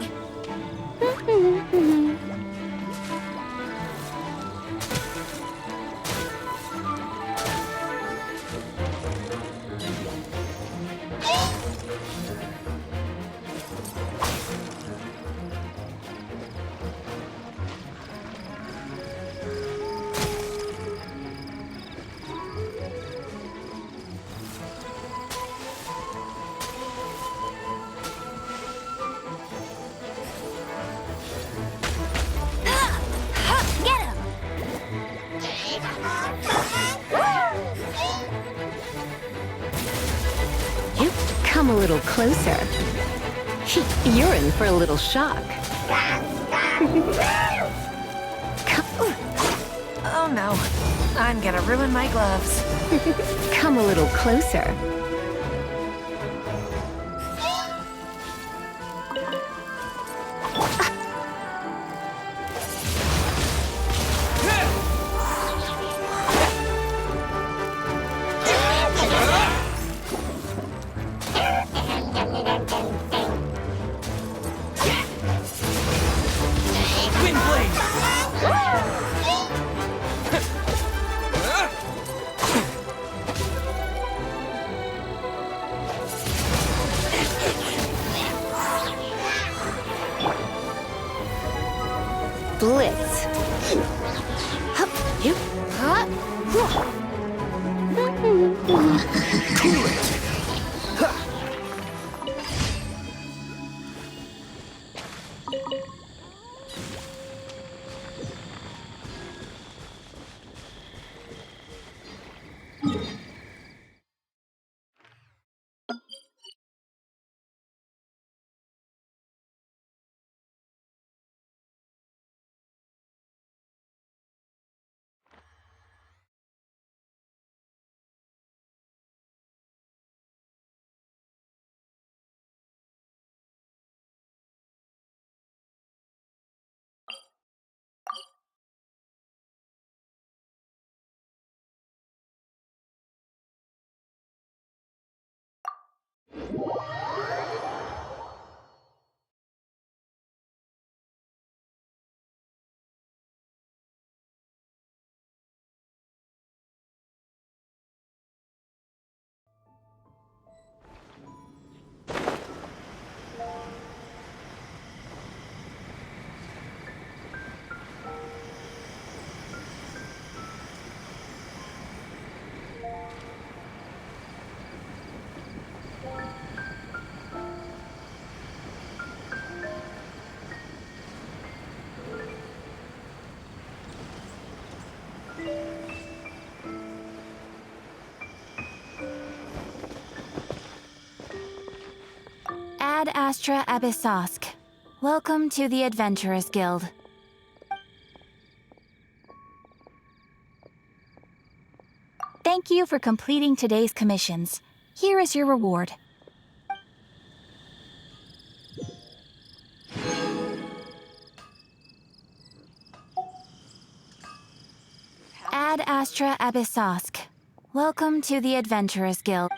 Get him! You come a little closer. You're in for a little shock. Oh no, I'm gonna ruin my gloves. Come a little closer. Blitz. Hup, you. Huh? Ad Astra Abyssosk. Welcome to the Adventurers Guild. Thank you for completing today's commissions. Here is your reward. Ad Astra Abyssosk. Welcome to the Adventurers Guild.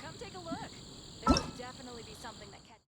Come take a look. There will definitely be something that catches.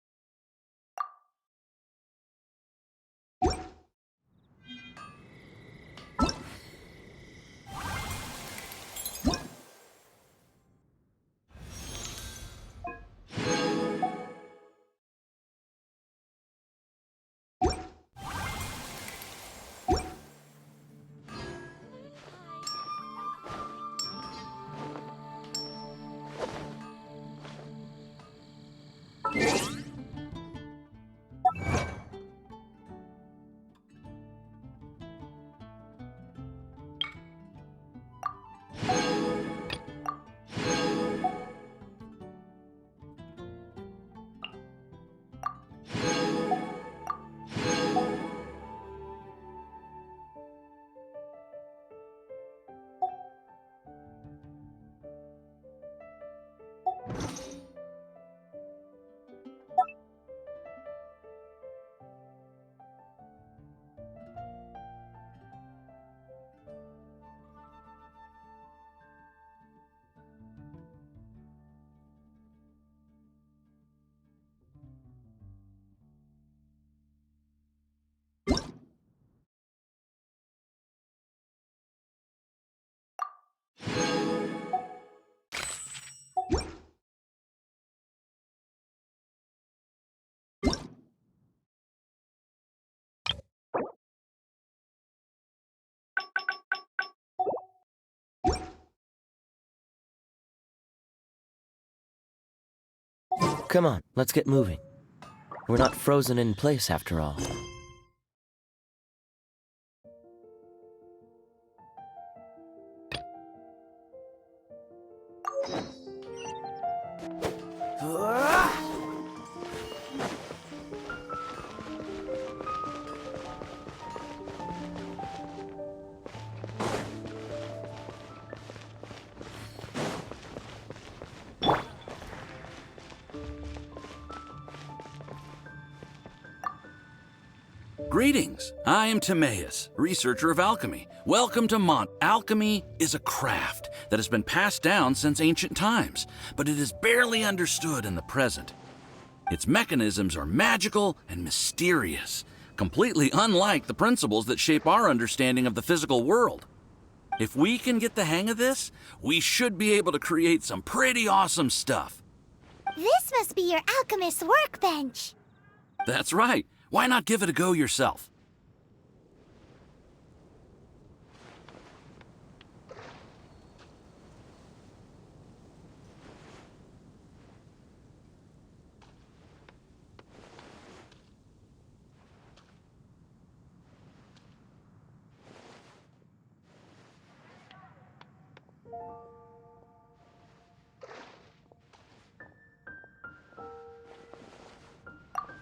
Come on, let's get moving. We're not frozen in place after all. Greetings, I am Timaeus, researcher of alchemy. Welcome to Mont. Alchemy is a craft that has been passed down since ancient times, but it is barely understood in the present. Its mechanisms are magical and mysterious, completely unlike the principles that shape our understanding of the physical world. If we can get the hang of this, we should be able to create some pretty awesome stuff. This must be your alchemist's workbench. That's right. Why not give it a go yourself?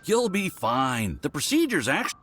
You'll be fine. The procedure's actually...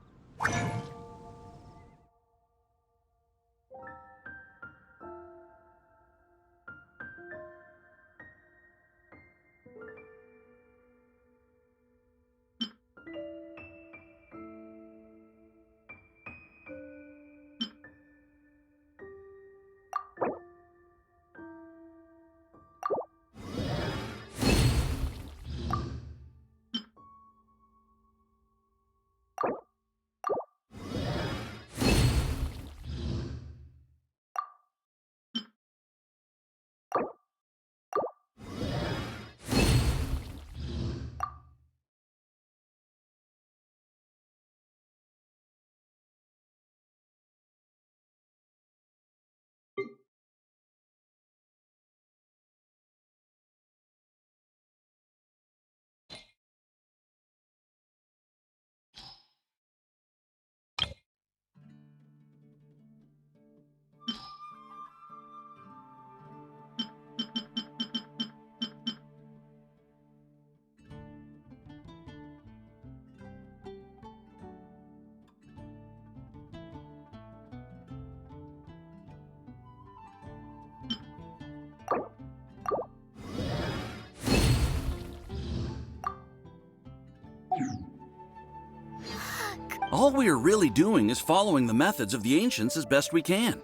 All we are really doing is following the methods of the ancients as best we can.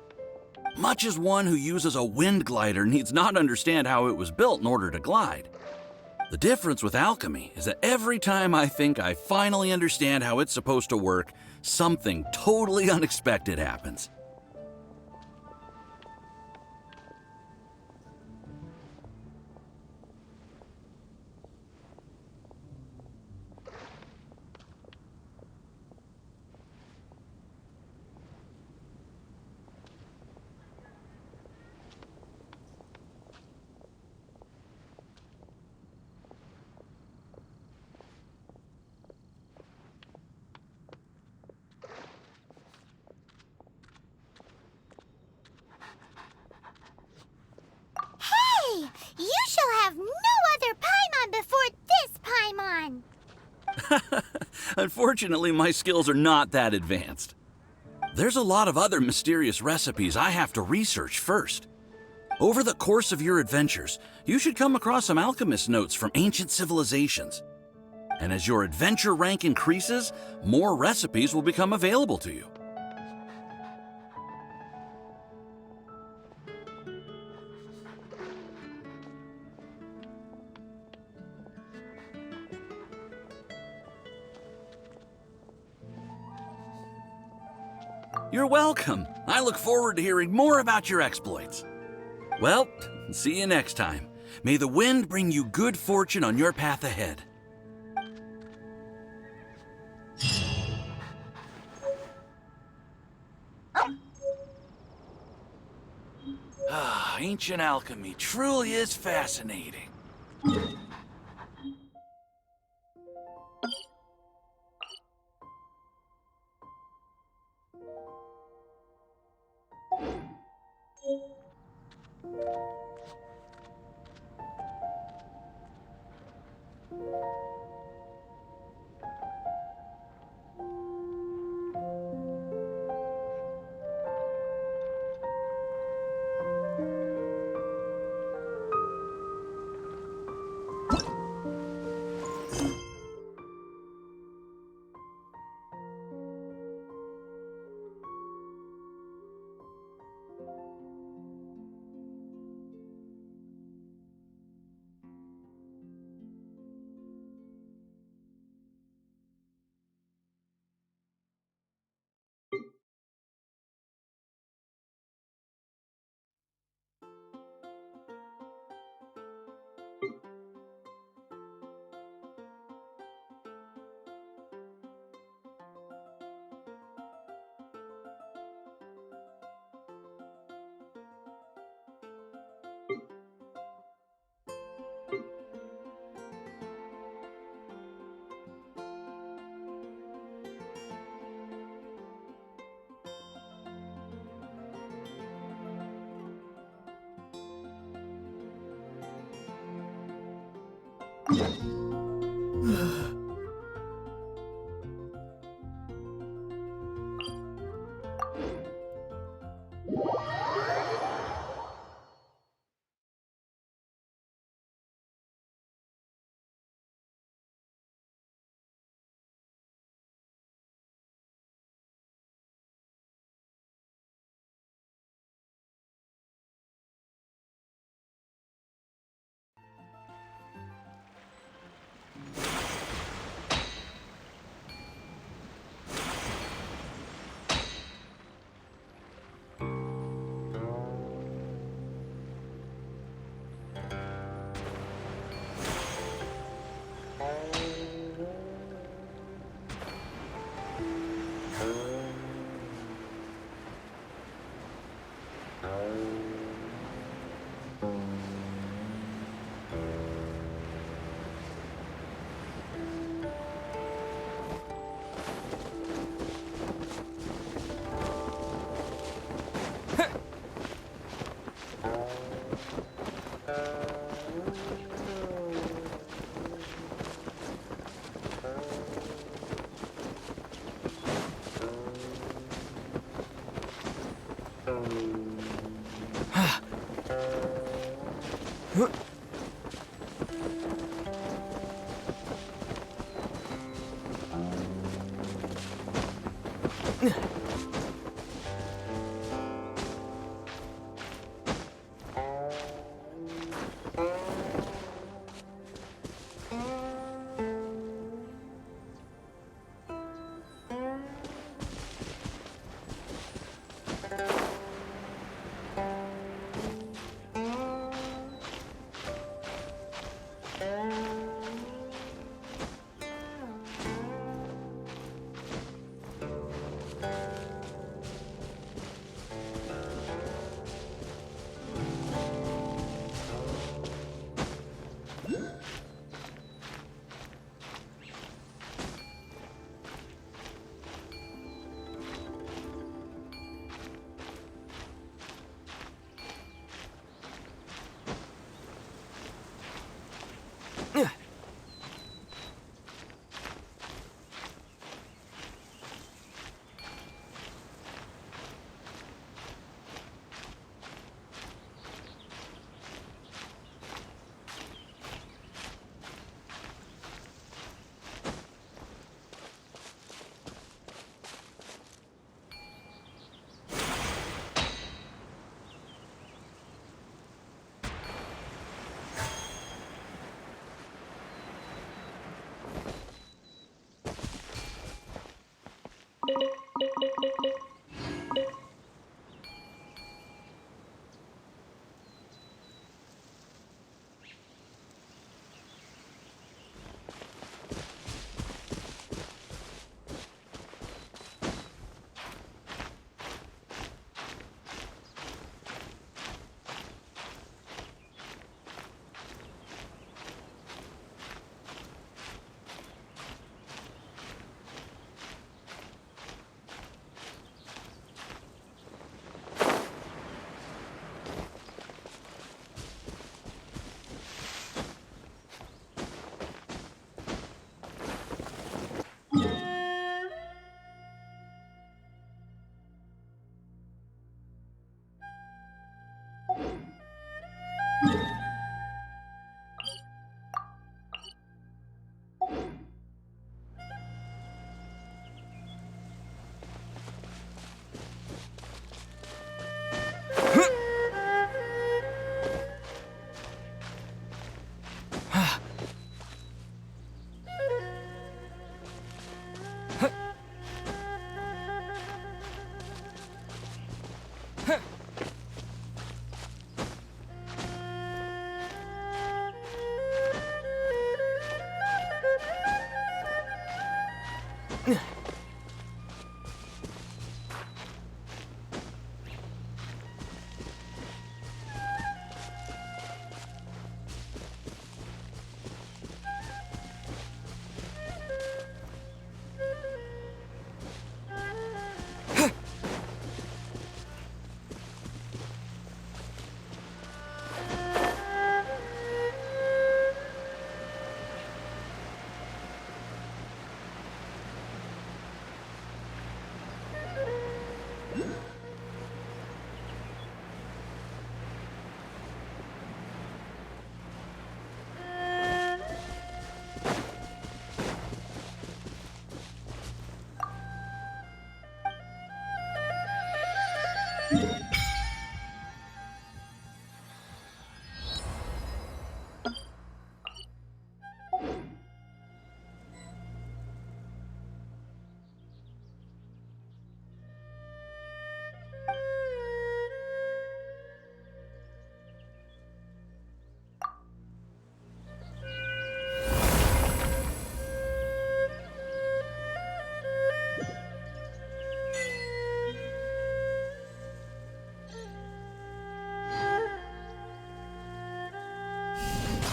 Much as one who uses a wind glider needs not understand how it was built in order to glide. The difference with alchemy is that every time I think I finally understand how it's supposed to work, something totally unexpected happens. Hey! You shall have no other Paimon before this Paimon! Unfortunately, my skills are not that advanced. There's a lot of other mysterious recipes I have to research first. Over the course of your adventures, you should come across some alchemist notes from ancient civilizations. And as your adventure rank increases, more recipes will become available to you. You're welcome. I look forward to hearing more about your exploits. Well, see you next time. May the wind bring you good fortune on your path ahead. Ancient alchemy truly is fascinating.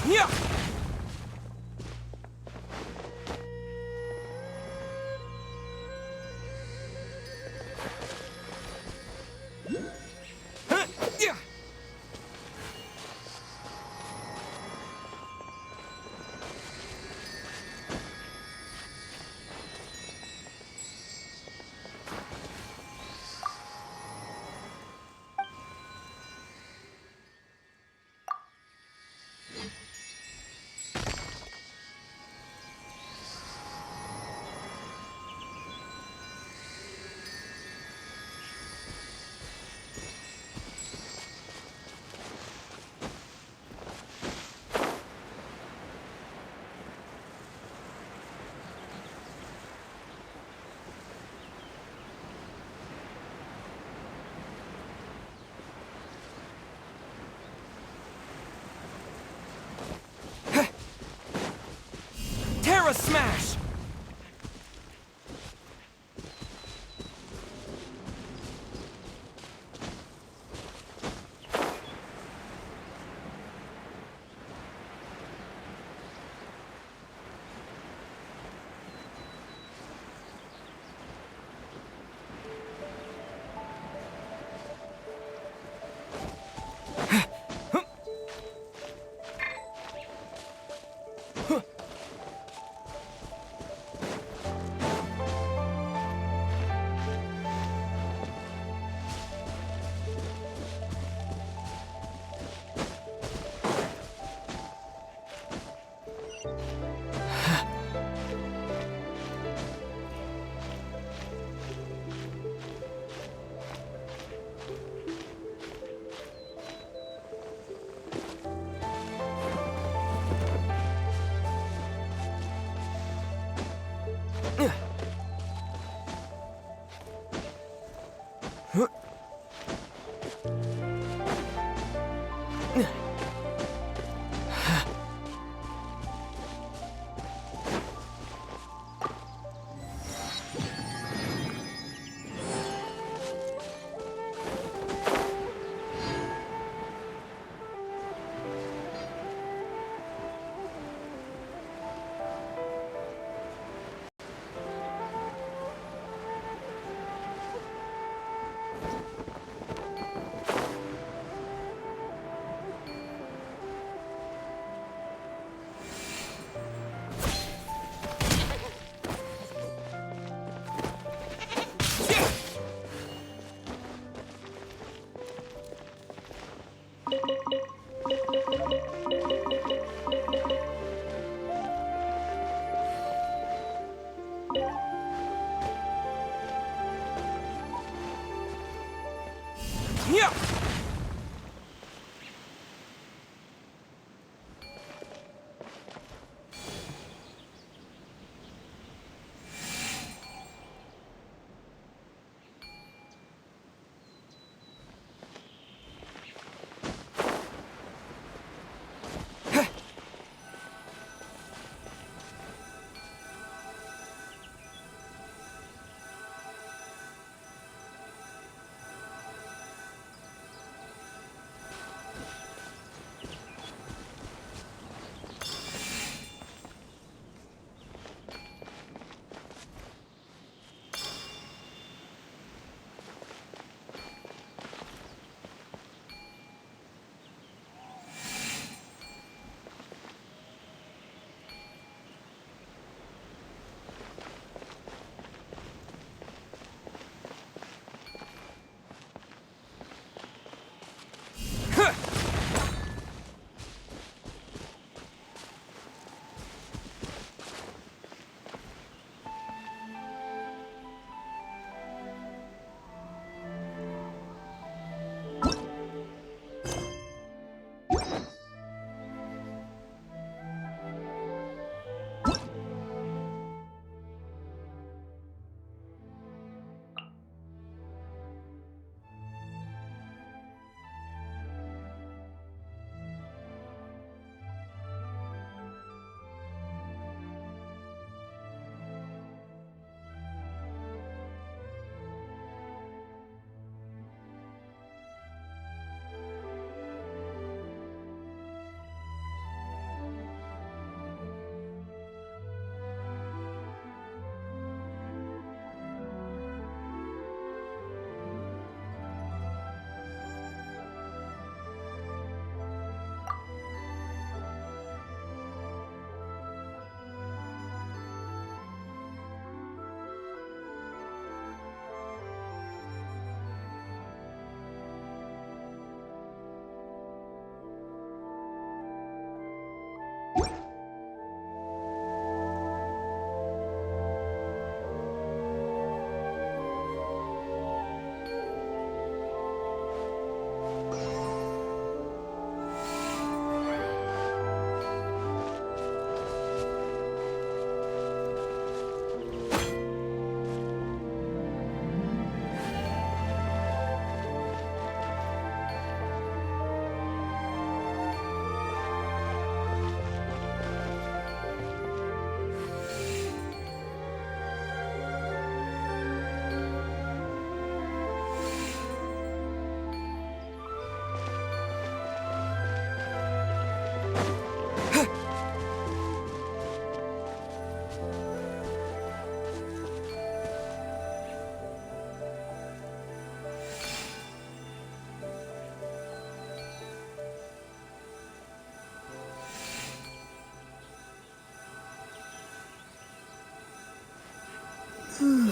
Yeah. Huh, yeah. Terra Smash!